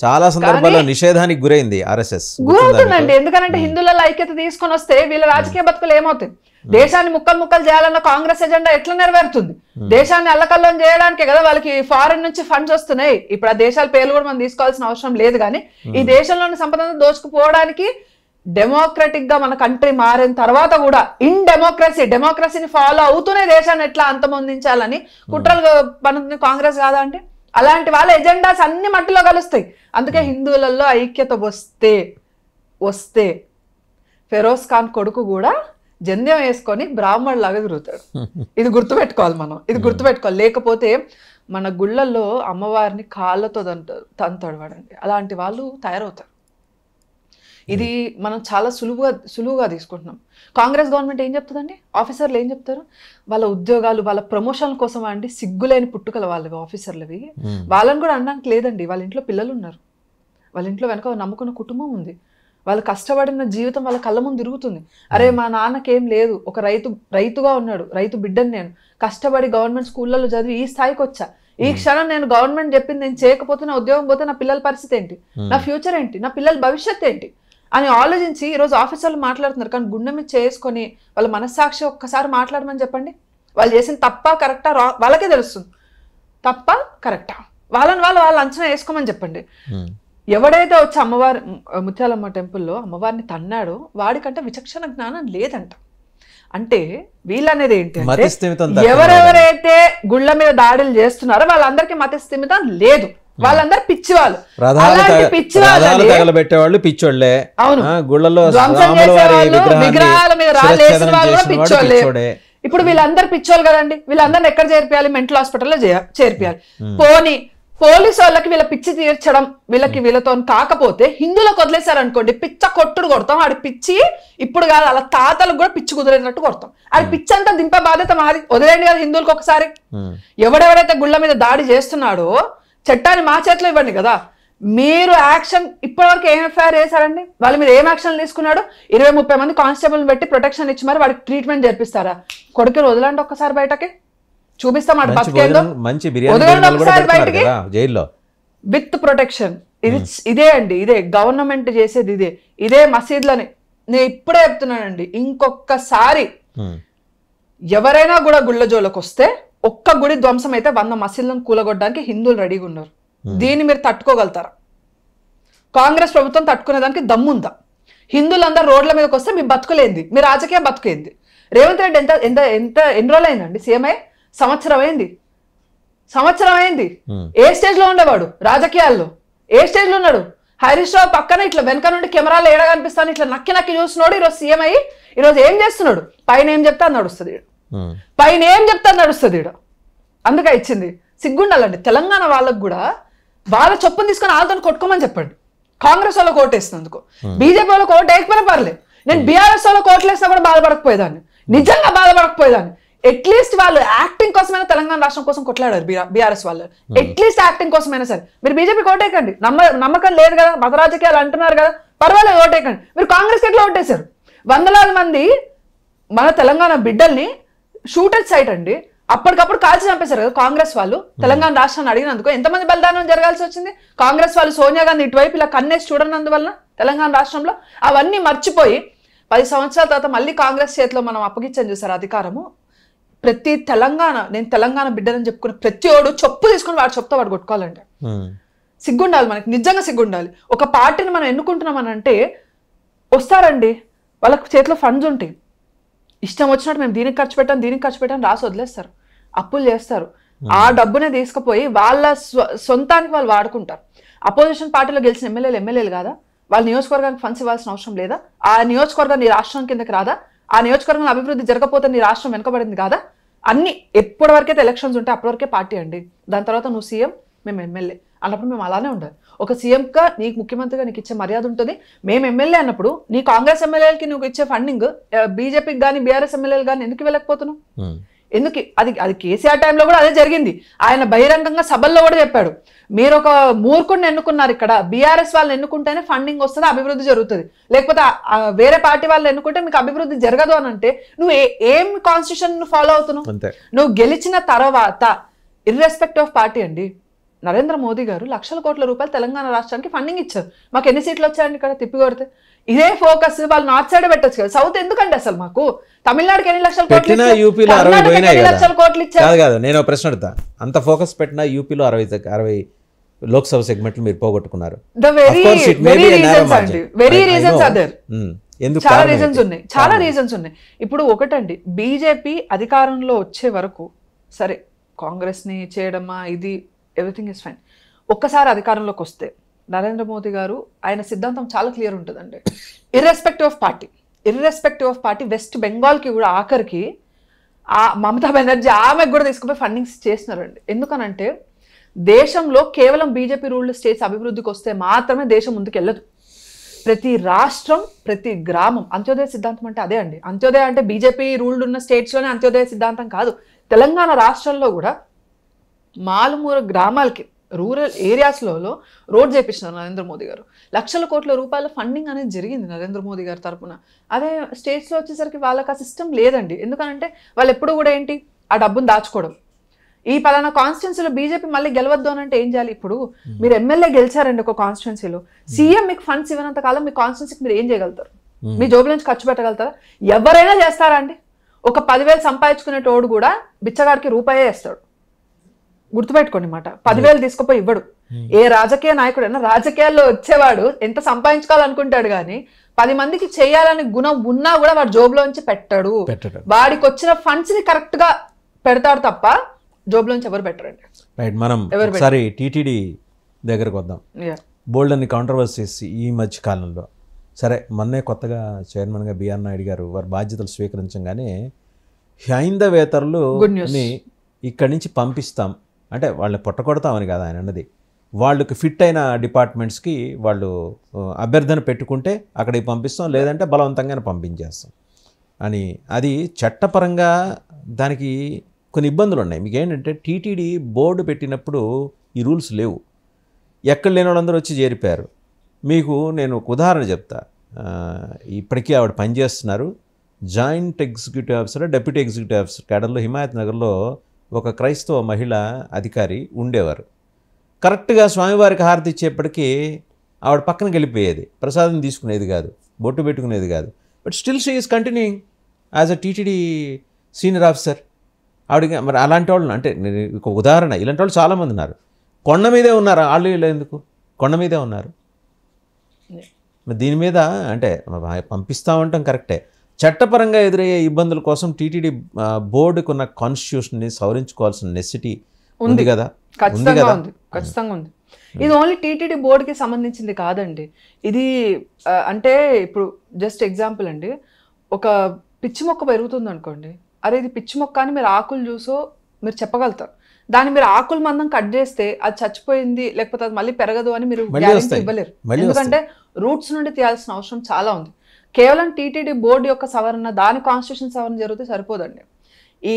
చాలా సందర్భాల్లో నిషేధానికి గురైంది ఆర్ఎస్ఎస్. గురవుతుందండి. ఎందుకంటే హిందువుల ఐక్యత తీసుకొని వస్తే వీళ్ళ రాజకీయ బతుకులు ఏమవుతాయి? దేశాన్ని ముక్కలు చేయాలన్న కాంగ్రెస్ ఎజెండా ఎట్లా నెరవేరుతుంది? దేశాన్ని అల్లకల్లం చేయడానికే కదా వాళ్ళకి ఫారెన్ నుంచి ఫండ్స్ వస్తున్నాయి. ఇప్పుడు ఆ దేశాల పేర్లు కూడా మనం తీసుకోవాల్సిన అవసరం లేదు. కానీ ఈ దేశంలోని సంపదను దోచుకుపోవడానికి డెమోక్రటిక్ గా మన కంట్రీ మారిన తర్వాత కూడా ఇన్ డెమోక్రసీని ఫాలో అవుతూనే దేశాన్ని ఎట్లా అంతమొందించాలని కుట్రలు పనుంది కాంగ్రెస్ కాదా అంటే? అలాంటి వాళ్ళ ఎజెండాస్ అన్ని మట్టిలో కలుస్తాయి. అందుకే హిందువులలో ఐక్యత వస్తే ఫెరోజ్ ఖాన్ కొడుకు కూడా జంధ్యం వేసుకొని బ్రాహ్మణులాగా తిరుగుతాడు. ఇది గుర్తుపెట్టుకోవాలి. లేకపోతే మన గుళ్ళల్లో అమ్మవారిని కాళ్ళతో తంతాడు వాడండి. అలాంటి వాళ్ళు తయారవుతారు. ఇది మనం చాలా సులువుగా తీసుకుంటున్నాం. కాంగ్రెస్ గవర్నమెంట్ ఏం చెప్తుందండి? ఆఫీసర్లు ఏం చెప్తారు? వాళ్ళ ఉద్యోగాలు, వాళ్ళ ప్రమోషన్ల కోసం అండి సిగ్గులేని పుట్టుకల వాళ్ళవి ఆఫీసర్లవి. వాళ్ళని కూడా అనడానికి లేదండి. వాళ్ళ ఇంట్లో పిల్లలు ఉన్నారు, వాళ్ళ ఇంట్లో వెనక నమ్ముకున్న కుటుంబం ఉంది, వాళ్ళు కష్టపడిన జీవితం వాళ్ళ కళ్ళ ముందు తిరుగుతుంది. అరే మా నాన్నకేం లేదు, ఒక రైతుగా ఉన్నాడు, రైతు బిడ్డని నేను కష్టపడి గవర్నమెంట్ స్కూళ్ళలో చదివి ఈ స్థాయికి వచ్చా. ఈ క్షణం నేను గవర్నమెంట్ చెప్పింది నేను చేయకపోతే, నా ఉద్యోగం పోతే నా పిల్లల పరిస్థితి ఏంటి, నా ఫ్యూచర్ ఏంటి, నా పిల్లల భవిష్యత్తు ఏంటి అని ఆలోచించి ఈరోజు ఆఫీసర్లు మాట్లాడుతున్నారు. కానీ గుండె మీద చేసుకొని వాళ్ళ మనస్సాక్షి ఒక్కసారి మాట్లాడమని చెప్పండి. వాళ్ళు చేసిన తప్ప కరెక్టా వాళ్ళకే తెలుస్తుంది. తప్ప కరెక్టా వాళ్ళు అంచనా వేసుకోమని చెప్పండి. ఎవడైతే వచ్చి అమ్మవారి ముత్యాలమ్మ టెంపుల్లో అమ్మవారిని తన్నాడో వాడికంటే విచక్షణ జ్ఞానం లేదంట. అంటే వీళ్ళనేది ఏంటి అంటే ఎవరెవరైతే గుళ్ళ మీద దాడులు చేస్తున్నారో వాళ్ళందరికీ మత స్థిమితం లేదు, వాళ్ళందరూ పిచ్చివాళ్ళు. తగలబెట్టేవాళ్ళు పిచ్చోళ్లే. అవును, గుళ్ళలో విగ్రహాల మీద రాళ్ళేసిన వాళ్ళు కూడా పిచ్చోళ్లే. ఇప్పుడు వీళ్ళందరూ పిచ్చోళ్ళు కదండి, వీళ్ళందరిని ఎక్కడ చేర్పియాలి? మెంటల్ హాస్పిటల్లో చేర్పియాలి. పోనీ పోలీసు వాళ్ళకి వీళ్ళ పిచ్చి తీర్చడం వీళ్ళతో కాకపోతే హిందువులకు వదిలేశారు అనుకోండి, పిచ్చ కొట్టుడు కొడతాం. ఆడి పిచ్చి ఇప్పుడు కాదు, అలా తాతలకు కూడా పిచ్చి కుదిరేటట్టు కొడతాం. ఆడి పిచ్చి అంతా దింపే బాధ్యత మాది, వదిలేండి కదా హిందువులకు ఒకసారి. ఎవడెవరైతే గుళ్ళ మీద దాడి చేస్తున్నాడో చట్టాన్ని మా చేతిలో ఇవ్వండి కదా. మీరు యాక్షన్ ఇప్పటివరకు ఏం ఎఫ్ఐఆర్ చేశారండి? వాళ్ళ మీద ఏం యాక్షన్ తీసుకున్నాడు? 20-30 మంది కానిస్టేబుల్ పెట్టి ప్రొటెక్షన్ ఇచ్చి మరి వాడికి ట్రీట్మెంట్ చేర్పిస్తారా? కొడుకుని వదలండి ఒక్కసారి బయటకి, చూపిస్తాం అటు బతికేందో. బయటకి విత్ ప్రొటెక్షన్. ఇదే అండి, ఇదే గవర్నమెంట్ చేసేది, ఇదే మసీదులని నేను ఇప్పుడే చెప్తున్నానండి. ఇంకొకసారి ఎవరైనా కూడా గుళ్ళ జోలకు వస్తే, ఒక్క గుడి ధ్వంసం అయితే 100 మసీదులను కూలగొట్టడానికి హిందువులు రెడీగా ఉన్నారు. దీన్ని మీరు తట్టుకోగలుగుతారా? కాంగ్రెస్ ప్రభుత్వం తట్టుకునేదానికి దమ్ముందా? హిందువులందరూ రోడ్ల మీదకి వస్తే మీ బతుకులేంది, మీ రాజకీయ బతుకేంది? రేవంత్ రెడ్డి ఎన్ని రోజులు అయిందండి సీఎంఐ? సంవత్సరం అయింది. ఏ స్టేజ్ లో ఉండేవాడు రాజకీయాల్లో? ఏ స్టేజ్ లో ఉన్నాడు? హరీష్ రావు పక్కన ఇట్లా వెనక నుండి కెమెరాలు ఏడా కనిపిస్తాను ఇట్లా నక్కి చూస్తున్నాడు. ఈరోజు సీఎం అయ్యి ఈరోజు ఏం చేస్తున్నాడు? పైన ఏం చెప్తా నడుస్తుంది, పైన ఏం చెప్తా నడుస్తుంది. అందుకే ఇచ్చింది. సిగ్గుండాలండి తెలంగాణ వాళ్ళకు కూడా. వాళ్ళ చొప్పును తీసుకొని వాళ్ళతో కొట్టుకోమని చెప్పండి. కాంగ్రెస్ వాళ్ళకి ఓటేసినందుకు, బీజేపీ వాళ్ళకి ఓటు వేయకపోయినా పర్లేదు. నేను బీఆర్ఎస్ వాళ్ళకి ఓట్లు వేసినా కూడా బాధపడకపోయేదాన్ని, నిజంగా బాధపడకపోయేదాన్ని. అట్లీస్ట్ వాళ్ళు యాక్టింగ్ కోసమైనా తెలంగాణ రాష్ట్రం కోసం కొట్లాడారు బీఆర్ఎస్ వాళ్ళు. అట్లీస్ట్ యాక్టింగ్ కోసమైనా సరే మీరు బీజేపీకి ఓటేయకండి. నమ్మకం లేదు కదా, మత రాజకీయాలు అంటున్నారు కదా, పర్వాలేదు ఓటేయకండి. మీరు కాంగ్రెస్ ఎట్లా ఓటేశారు? వందలాది మంది మన తెలంగాణ బిడ్డల్ని షూటెడ్ సైట్ అండి అప్పటికప్పుడు కాల్చి చంపేశారు కదా కాంగ్రెస్ వాళ్ళు. తెలంగాణ రాష్ట్రాన్ని అడిగినందుకు ఎంతమంది బలిదానం జరగాల్సి వచ్చింది? కాంగ్రెస్ వాళ్ళు సోనియా గాంధీ ఇటువైపు ఇలా కన్నేసి చూడనందువల్ల తెలంగాణ రాష్ట్రంలో. అవన్నీ మర్చిపోయి 10 సంవత్సరాల తర్వాత మళ్ళీ కాంగ్రెస్ చేతిలో మనం అప్పగించని చూసారు అధికారము. ప్రతి నేను తెలంగాణ బిడ్డని చెప్పుకుని ప్రతి ఓడు చెప్పు తీసుకుని వాడు చెప్తా వాడు కొట్టుకోవాలంటే సిగ్గుండాలి మనకి, నిజంగా సిగ్గుండాలి. ఒక పార్టీని మనం ఎన్నుకుంటున్నామని అంటే వస్తారండి, వాళ్ళకి చేతిలో ఫండ్స్ ఉంటాయి, ఇష్టం వచ్చినట్టు మేము దీనికి ఖర్చు పెట్టాం రాసి వదిలేస్తారు, అప్పులు చేస్తారు. ఆ డబ్బునే తీసుకుపోయి వాళ్ళ సొంతానికి వాళ్ళు వాడుకుంటారు. అపోజిషన్ పార్టీలో గెలిచిన ఎమ్మెల్యేలు కాదా? వాళ్ళ నియోజకవర్గానికి ఫండ్స్ ఇవ్వాల్సిన అవసరం లేదా? ఆ నియోజకవర్గం నీ రాష్ట్రం కిందకి రాదా? ఆ నియోజకవర్గంలో అభివృద్ధి జరగకపోతే నీ రాష్ట్రం వెనుకబడింది కాదా? అన్ని ఎప్పటి వరకైతే ఎలక్షన్స్ ఉంటే అప్పటివరకే పార్టీ అండి. దాని తర్వాత నువ్వు సీఎం, మేము ఎమ్మెల్యే అన్నప్పుడు మేము అలానే ఉండాలి. ఒక సీఎంగా నీకు ముఖ్యమంత్రిగా నీకు ఇచ్చే మర్యాద ఉంటుంది. మేము ఎమ్మెల్యే అన్నప్పుడు నీ కాంగ్రెస్ ఎమ్మెల్యేలకి నువ్వు ఇచ్చే ఫండింగ్ బీజేపీకి కానీ బీఆర్ఎస్ ఎమ్మెల్యేలు కానీ ఎందుకు వెళ్ళకపోతున్నావు? ఎందుకు? అది కేసీఆర్ టైంలో కూడా అదే జరిగింది. ఆయన బహిరంగంగా సభల్లో కూడా చెప్పాడు, మీరు ఒక మూర్ఖుడిని ఎన్నుకున్నారు, ఇక్కడ బీఆర్ఎస్ వాళ్ళని ఎన్నుకుంటేనే ఫండింగ్ వస్తుంది, అభివృద్ధి జరుగుతుంది, లేకపోతే వేరే పార్టీ వాళ్ళని ఎన్నుకుంటే మీకు అభివృద్ధి జరగదు అని అంటే నువ్వు ఏం కాన్స్టిట్యూషన్ ఫాలో అవుతున్నావు? నువ్వు గెలిచిన తర్వాత ఇర్రెస్పెక్ట్ ఆఫ్ పార్టీ అండి, నరేంద్ర మోదీ గారు లక్షల కోట్ల రూపాయలు తెలంగాణ రాష్ట్రానికి ఫండింగ్ ఇచ్చారు. మాకు ఎన్ని సీట్లు వచ్చాయండి ఇక్కడ తిప్పి కొడితే? ఇదే ఫోకస్ వాళ్ళు నార్త్ సైడ్ పెట్టచ్చు కదా, సౌత్ ఎందుకండి అసలు? మాకు తమిళనాడుకి ఎన్ని లక్షల కోట్లు ఇచ్చారు? నేను ప్రశ్న అడుగుతా, అంత ఫోకస్ పెట్టినా యూపీలో 60 లోక్సభ సెగ్మెంట్లు మీరు పోగొట్టుకున్నారు. చాలా రీజన్స్ ఉన్నాయి. ఇప్పుడు ఒకటండి, బీజేపీ అధికారంలో వచ్చే వరకు సరే కాంగ్రెస్ ని చేయడమా ఇది ఎవ్రీథింగ్ ఇస్ ఫైన్. ఒక్కసారి అధికారంలోకి వస్తే నరేంద్ర మోదీ గారు ఆయన సిద్ధాంతం చాలా క్లియర్ ఉంటుందండి. ఇర్రెస్పెక్టివ్ ఆఫ్ పార్టీ వెస్ట్ బెంగాల్కి కూడా ఆఖరికి ఆ మమతా బెనర్జీ ఆమెకు కూడా తీసుకుపోయి ఫండింగ్స్ చేస్తున్నారండి. ఎందుకనంటే దేశంలో కేవలం బీజేపీ రూల్డ్ స్టేట్స్ అభివృద్ధికి వస్తే మాత్రమే దేశం ముందుకు వెళ్ళదు. ప్రతి రాష్ట్రం, ప్రతి గ్రామం అంత్యోదయ సిద్ధాంతం అంటే అదే అండి. అంత్యోదయ అంటే బీజేపీ రూల్డ్ ఉన్న స్టేట్స్లోనే అంత్యోదయ సిద్ధాంతం కాదు. తెలంగాణ రాష్ట్రంలో కూడా మారుమూల గ్రామాలకి, రూరల్ ఏరియాస్లో రోడ్ చేపించినారు నరేంద్ర మోదీ గారు. లక్షల కోట్ల రూపాయల ఫండింగ్ అనేది జరిగింది నరేంద్ర మోదీ గారి తరఫున. అదే స్టేట్స్లో వచ్చేసరికి వాళ్ళకి ఆ సిస్టమ్ లేదండి. ఎందుకంటే వాళ్ళు ఎప్పుడు కూడా ఏంటి, ఆ డబ్బును దాచుకోవడం. ఈ పలానా కాన్స్టిట్యున్సీలో బీజేపీ మళ్ళీ గెలవద్దు అని అంటే ఏం చేయాలి? ఇప్పుడు మీరు ఎమ్మెల్యే గెలిచారండి ఒక కాన్స్టిట్యున్సీలో, సీఎం మీకు ఫండ్స్ ఇవ్వనంత కాలం మీ కాన్స్టిట్యున్సీకి మీరు ఏం చేయగలుగుతారు? మీ జోబుల నుంచి ఖర్చు పెట్టగలుగుతారా? ఎవరైనా చేస్తారా అండి? ఒక 10,000 సంపాదించుకునేటోడు కూడా బిచ్చగాడికి రూపాయే వేస్తాడు. గుర్తుపెట్టుకోండి మాట. 10,000 తీసుకుపోయి ఇవ్వడు. ఏ రాజకీయ నాయకుడైనా రాజకీయాల్లో వచ్చేవాడు ఎంత సంపాదించుకోవాలనుకుంటాడు కానీ 10 మందికి చేయాలని గుణం ఉన్నా కూడా వాడు జోబులోంచి పెట్టాడు. వాడికి వచ్చిన ఫండ్స్ ని కరెక్ట్ గా పెడతాడు తప్ప జోబులోంచి ఎవరు పెట్టరండి. రైట్, మనం ఒకసారి టీటీడీ దగ్గరకు వద్దాం. బోల్డ్ అన్ని కాంట్రవర్సీస్ ఈ మధ్య కాలంలో. సరే, మొన్నే కొత్తగా చైర్మన్గా బిఆర్ నాయుడు గారు వారి బాధ్యతలు స్వీకరించగానే హైందవేతరులు ఇక్కడి నుంచి పంపిస్తాం అంటే వాళ్ళని పొట్టకొడతామని కాదు ఆయన అన్నది. వాళ్ళకి ఫిట్ అయిన డిపార్ట్మెంట్స్కి వాళ్ళు అభ్యర్థన పెట్టుకుంటే అక్కడికి పంపిస్తాం, లేదంటే బలవంతంగానే పంపించేస్తాం అని. అది చట్టపరంగా దానికి కొన్ని ఇబ్బందులు ఉన్నాయి. మీకు ఏంటంటే టీటీడీ బోర్డు పెట్టినప్పుడు ఈ రూల్స్ లేవు. ఎక్కడ లేని వాళ్ళందరూ వచ్చి చేరిపోయారు. మీకు నేను ఒక ఉదాహరణ చెప్తా. ఇప్పటికీ ఆవిడ పనిచేస్తున్నారు, joint executive officer, deputy executive officer కేడర్లో హిమాయత్ నగర్లో ఒక క్రైస్తవ మహిళ అధికారి ఉండేవారు. కరెక్ట్గా స్వామివారికి హారతి ఇచ్చేప్పటికీ ఆవిడ పక్కనకి వెళ్ళిపోయేది, ప్రసాదం తీసుకునేది కాదు, బొట్టు పెట్టుకునేది కాదు. But still she is continuing as a TTD senior officer. ఆవిడకి మరి అలాంటి వాళ్ళు అంటే ఒక ఉదాహరణ, ఇలాంటి వాళ్ళు చాలామంది ఉన్నారు. కొండ మీదే ఉన్నారు వాళ్ళు, ఇలా ఎందుకు కొండ మీదే ఉన్నారు? దీని మీద అంటే పంపిస్తామంటాం కరెక్టే, చట్టపరంగా ఎదురయ్యే ఇబ్బందుల కోసం టీటీడీ బోర్డుకు ఉన్న కాన్స్టిట్యూషన్ని సవరించుకోవాల్సిన నెసిటీ ఉంది కదా? ఖచ్చితంగా ఉంది. ఇది ఓన్లీ టీటీడీ బోర్డుకి సంబంధించింది కాదండి. ఇది అంటే ఇప్పుడు జస్ట్ ఎగ్జాంపుల్ అండి, ఒక పిచ్చి మొక్క పెరుగుతుంది అనుకోండి, అరే ఇది పిచ్చి మొక్క అని మీరు ఆకులు చూసో మీరు చెప్పగలుగుతారు. దాన్ని మీరు ఆకుల మందం కట్ చేస్తే అది చచ్చిపోయింది, లేకపోతే అది మళ్ళీ పెరగదు అని మీరు గ్యారెంటీ ఇవ్వలేరు. ఎందుకంటే రూట్స్ నుండి తీయాల్సిన అవసరం చాలా ఉంది. కేవలం టీటీడీ బోర్డు యొక్క సవరణ, దాని కాన్స్టిట్యూషన్ సవరణ జరిగితే సరిపోదండి. ఈ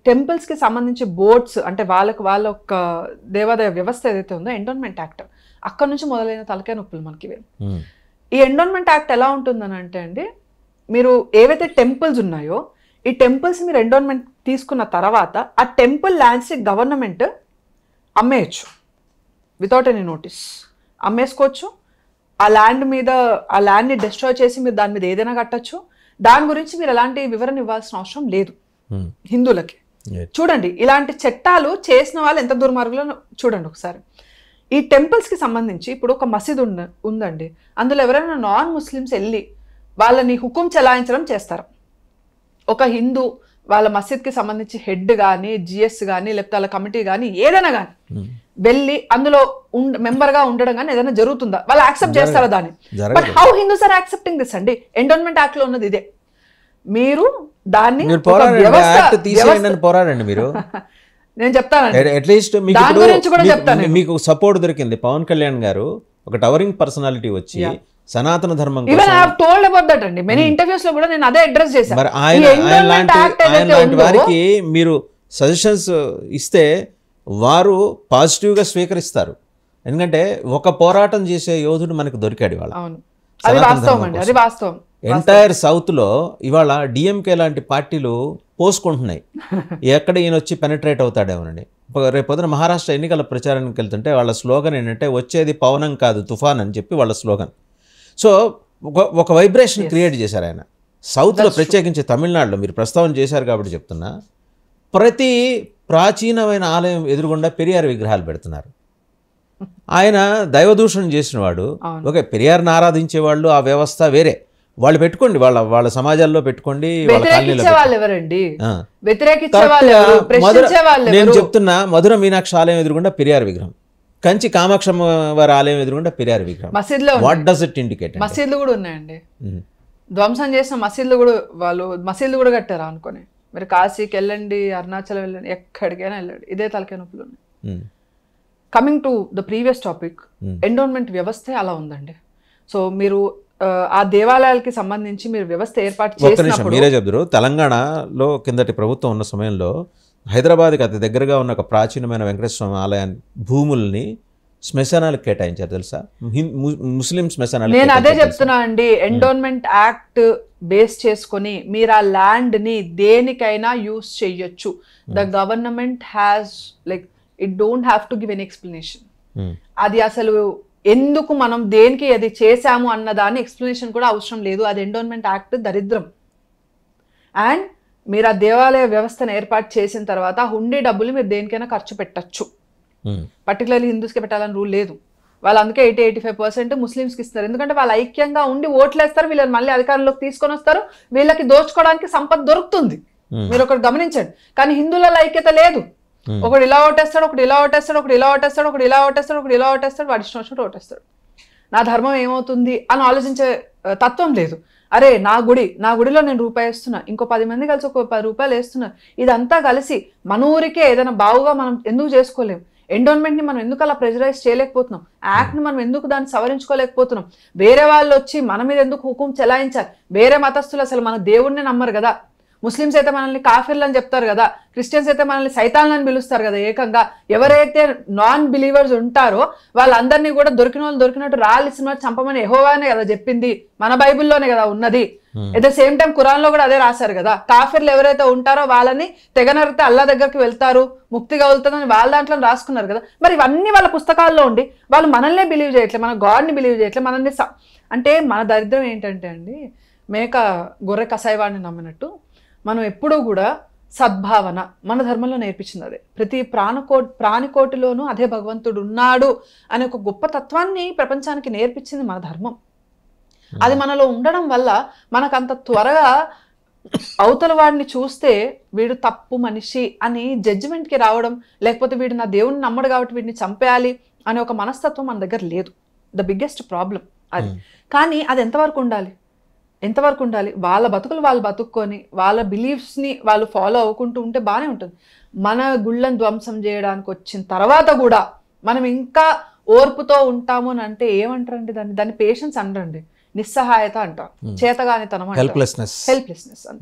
టెంపుల్స్కి సంబంధించి బోర్డ్స్ అంటే వాళ్ళ ఒక దేవాదాయ వ్యవస్థ ఏదైతే ఉందో ఎండోన్మెంట్ యాక్ట్, అక్కడ నుంచి మొదలైన తలకాయ నొప్పులు మనకి ఇవి. ఈ ఎండోన్మెంట్ యాక్ట్ ఎలా ఉంటుందని అంటే అండి, మీరు ఏవైతే టెంపుల్స్ ఉన్నాయో ఈ టెంపుల్స్ మీరు ఎండోన్మెంట్ తీసుకున్న తర్వాత ఆ టెంపుల్ ల్యాండ్స్ని గవర్నమెంట్ అమ్మేయచ్చు వితౌట్ ఎనీ నోటీస్. అమ్మేసుకోవచ్చు. ఆ ల్యాండ్ మీద ఆ ల్యాండ్ని డిస్ట్రాయ్ చేసి మీరు దాని మీద ఏదైనా కట్టచ్చు. దాని గురించి మీరు ఎలాంటి వివరణ ఇవ్వాల్సిన అవసరం లేదు హిందువులకి. చూడండి, ఇలాంటి చట్టాలు చేసిన వాళ్ళు ఎంత దుర్మార్గులో చూడండి ఒకసారి. ఈ టెంపుల్స్కి సంబంధించి ఇప్పుడు ఒక మసీద్ ఉందండి, అందులో ఎవరైనా నాన్ ముస్లిమ్స్ వెళ్ళి వాళ్ళని హుకుం చెలాయించడం చేస్తారు. ఒక హిందూ వాళ్ళ మసీద్కి సంబంధించి హెడ్ కానీ, జిఎస్ కానీ, లేకపోతే వాళ్ళ కమిటీ కానీ ఏదైనా కానీ వెళ్ళి అందులో మెంబర్గా ఉండడం కానీ ఏదైనా జరుగుతుందా? వాళ్ళు యాక్సెప్ట్ చేస్తారా దాన్ని? But how Hindus are accepting this అండి. ఎండోన్మెంట్ యాక్ట్ లో ఉన్నది ఇదే. మీరు దాన్ని పోరాడండి మీరు. నేను చెప్తానండి, అట్లీస్ట్ దాని గురించి కూడా చెప్తాను. మీకు సపోర్ట్ దొరికింది. పవన్ కళ్యాణ్ గారు ఒక టవరింగ్ పర్సనాలిటీ వచ్చి సనాతన ధర్మం మెనీ ఇంటర్వ్యూస్ లో కూడా నేను అదే అడ్రస్ చేశాను. మరి ఆయన లాంటి వారికి మీరు సజెషన్స్ ఇస్తే వారు పాజిటివ్గా స్వీకరిస్తారు. ఎందుకంటే ఒక పోరాటం చేసే యోధుడు మనకు దొరికాడు ఇవాళ. ఎంటైర్ సౌత్లో ఇవాళ డిఎంకే లాంటి పార్టీలు పోసుకుంటున్నాయి, ఎక్కడ ఈయన వచ్చి పెనట్రేట్ అవుతాడేమోనండి. రేపు పొద్దున మహారాష్ట్ర ఎన్నికల ప్రచారానికి వెళ్తుంటే వాళ్ళ స్లోగన్ ఏంటంటే వచ్చేది పవనం కాదు తుఫాన్ అని చెప్పి వాళ్ళ స్లోగన్. సో ఒక వైబ్రేషన్ క్రియేట్ చేశారు ఆయన. సౌత్లో ప్రత్యేకించి తమిళనాడులో మీరు ప్రస్తావన చేశారు కాబట్టి చెప్తున్నా, ప్రతి ప్రాచీనమైన ఆలయం ఎదురుగుండా పెరియార్ విగ్రహాలు పెడుతున్నారు. ఆయన దైవదూషణ చేసిన వాడు. ఓకే, పెరియార్ని ఆరాధించే వాళ్ళు ఆ వ్యవస్థ వేరే, వాళ్ళు పెట్టుకోండి, వాళ్ళ సమాజాల్లో పెట్టుకోండి. నేను చెప్తున్నా, మధుర మీనాక్షి ఆలయం ఎదురుగుండా పెరియార్ విగ్రహం, కంచి కామాక్షమ్మ వారి ఆలయం ఎదురుగుండా పెరియార్ విగ్రహం. What does it indicate? మసీదులు కూడా ఉన్నాయండి, ధ్వంసం చేసిన మసీదులు కూడా, వాళ్ళు మసీదులు కూడా కట్టారా అనుకోని. మీరు కాశీకి వెళ్ళండి, అరుణాచలం వెళ్ళండి, ఎక్కడికైనా వెళ్ళండి, ఇదే తలకాయ నొప్పులు ఉన్నాయి. Coming to the previous topic, endowment వ్యవస్థే అలా ఉందండి. సో మీరు ఆ దేవాలయాలకి సంబంధించి మీరు వ్యవస్థ ఏర్పాటు ఒక్క నిమిషం చేసినప్పుడు మీరే చెప్తారు. తెలంగాణలో కిందటి ప్రభుత్వం ఉన్న సమయంలో హైదరాబాద్కి అతి దగ్గరగా ఉన్న ఒక ప్రాచీనమైన వెంకటేశ్వర స్వామి ఆలయాన్ని భూముల్ని శ్మశానాలకు కేటాయించారు తెలుసా? ముస్లిం శ్మశానాలు. నేను అదే చెప్తున్నా అండి, ఎండోన్మెంట్ యాక్ట్ బేస్ చేసుకొని మీరు ఆ ల్యాండ్ ని దేనికైనా యూస్ చెయ్యొచ్చు. The government has like it don't have to give an explanation. అది అసలు ఎందుకు మనం దేనికి అది చేశాము అన్న దాని ఎక్స్ప్లెనేషన్ కూడా అవసరం లేదు. అది ఎండోన్మెంట్ యాక్ట్ దరిద్రం. అండ్ మీరు ఆ దేవాలయ వ్యవస్థను ఏర్పాటు చేసిన తర్వాత హుండీ డబ్బులు మీరు దేనికైనా ఖర్చు పెట్టచ్చు. పర్టికులర్లీ హిందూస్కి పెట్టాలని రూల్ లేదు. వాళ్ళు అందుకే 80-85% ముస్లిమ్స్కి ఇస్తారు. ఎందుకంటే వాళ్ళు ఐక్యంగా ఉండి ఓట్లేస్తారు, వీళ్ళని మళ్ళీ అధికారంలోకి తీసుకొని వస్తారు, వీళ్ళకి దోచుకోవడానికి సంపద దొరుకుతుంది. మీరు ఒకటి గమనించండి. కానీ హిందువుల ఐక్యత లేదు. ఒకడు ఇలా ఓటేస్తాడు, ఒకటి ఇలా ఓటేస్తాడు, ఒకటి ఇలా ఓటేస్తాడు, ఒకటి ఇలా ఓటేస్తాడు, ఒకటి ఇలా ఓటేస్తాడు, వాడి ఇష్టం వచ్చినట్టు ఓటేస్తాడు. నా ధర్మం ఏమవుతుంది అని ఆలోచించే తత్వం లేదు. అరే నా గుడిలో నేను రూపాయి వేస్తున్నా, ఇంకో 10 మంది కలిసి ఒక 10 రూపాయలు వేస్తున్నా, ఇదంతా కలిసి మన ఊరికే ఏదైనా బావుగా మనం ఎందుకు చేసుకోలేము? ఎండోన్మెంట్ని మనం ఎందుకు అలా ప్రెజరైజ్ చేయలేకపోతున్నాం? యాక్ట్ని మనం ఎందుకు దాన్ని సవరించుకోలేకపోతున్నాం? వేరే వాళ్ళు వచ్చి మన మీద ఎందుకు హుకుం చెలాయించాలి? వేరే మతస్థులు అసలు మన దేవుడిని నమ్మరు కదా. ముస్లిమ్స్ అయితే మనల్ని కాఫిర్లు అని చెప్తారు కదా, క్రిస్టియన్స్ అయితే మనల్ని సైతాన్లని పిలుస్తారు కదా. ఏకంగా ఎవరైతే నాన్ బిలీవర్స్ ఉంటారో వాళ్ళందరినీ కూడా దొరికిన వాళ్ళు దొరికినట్టు రాలిసిన చంపమని యెహోవానే కదా చెప్పింది, మన బైబిల్లోనే కదా ఉన్నది. At the same time Quran లో కూడా అదే రాశారు కదా. కాఫిర్లు ఎవరైతే ఉంటారో వాళ్ళని తెగనరితే అల్లా దగ్గరికి వెళ్తారు, ముక్తి కలుగుతుందని వాళ్ళ దాంట్లో రాసుకున్నారు కదా. మరి ఇవన్నీ వాళ్ళ పుస్తకాల్లో ఉండి వాళ్ళు మనల్నే బిలీవ్ చేయట్లేదు, మన గాడ్ని బిలీవ్ చేయట్లేదు, మనల్ని అంటే మన దరిద్రం ఏంటంటే అండి, మేక గొర్రె కసాయివాడిని నమ్మినట్టు మనం ఎప్పుడూ కూడా సద్భావన మన ధర్మంలో నేర్పించింది అదే. ప్రతి ప్రాణికోటిలోనూ అదే భగవంతుడు ఉన్నాడు అనే ఒక గొప్ప తత్వాన్ని ప్రపంచానికి నేర్పించింది మన ధర్మం. అది మనలో ఉండడం వల్ల మనకు అంత త్వరగా అవతల వాడిని చూస్తే వీడు తప్పు మనిషి అని జడ్జిమెంట్కి రావడం, లేకపోతే వీడు నా దేవుడిని నమ్మడు కాబట్టి వీడిని చంపేయాలి అనే ఒక మనస్తత్వం మన దగ్గర లేదు. ద బిగ్గెస్ట్ ప్రాబ్లం అది. కానీ అది ఎంతవరకు ఉండాలి? వాళ్ళ బతుకులు వాళ్ళు బతుక్కొని వాళ్ళ బిలీఫ్స్ని వాళ్ళు ఫాలో అవ్వకుంటూ ఉంటే బాగానే ఉంటుంది. మన గుళ్ళను ధ్వంసం చేయడానికి వచ్చిన తర్వాత కూడా మనం ఇంకా ఓర్పుతో ఉంటాము అని అంటే ఏమంటారండి దాన్ని పేషెన్స్ అనరండి, నిస్సహాయత అంటారు, చేతగానితనం, హెల్ప్లెస్నెస్ అంట.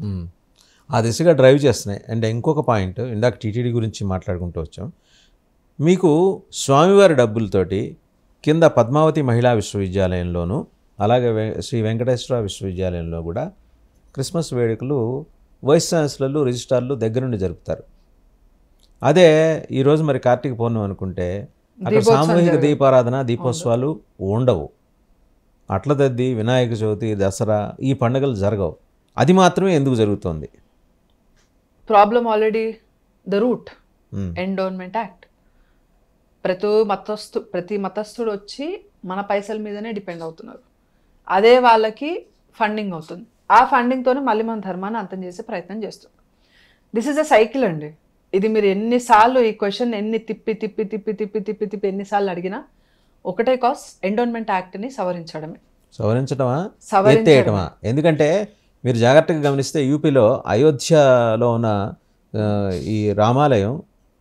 ఆ దిశగా డ్రైవ్ చేస్తున్నాయి. అండ్ ఇంకొక పాయింట్, ఇందాక టీటీడీ గురించి మాట్లాడుకుంటూ వచ్చాం. మీకు స్వామివారి డబ్బులతోటి కింద పద్మావతి మహిళా విశ్వవిద్యాలయంలోనూ అలాగే శ్రీ వెంకటేశ్వర విశ్వవిద్యాలయంలో కూడా క్రిస్మస్ వేడుకలు వైస్ ఛాన్సలర్లు రిజిస్ట్రార్లు దగ్గర నుండి జరుపుతారు. అదే ఈరోజు మరి కార్తీక పౌర్ణమి అనుకుంటే అక్కడ సామూహిక దీపారాధన దీపోత్సవాలు ఉండవు. అట్లదద్ది, వినాయక చవితి, దసరా ఈ పండుగలు జరగవు. అది మాత్రమే ఎందుకు జరుగుతుంది? Problem already the route endowment act. ప్రతి మతస్థుడు వచ్చి మన పైసల మీదనే డిపెండ్ అవుతున్నారు. అదే వాళ్ళకి ఫండింగ్ అవుతుంది. ఆ ఫండింగ్తోనే మళ్ళీ మన ధర్మాన్ని అంతం చేసే ప్రయత్నం చేస్తుంది. దిస్ ఈజ్ అ సైకిల్ అండి. ఇది మీరు ఎన్నిసార్లు ఈ క్వశ్చన్ తిప్పి ఎన్నిసార్లు అడిగినా ఒకటే కాస్, ఎండోన్మెంట్ యాక్ట్ని సవరించడమా? ఎందుకంటే మీరు జాగ్రత్తగా గమనిస్తే యూపీలో అయోధ్యలో ఉన్న ఈ రామాలయం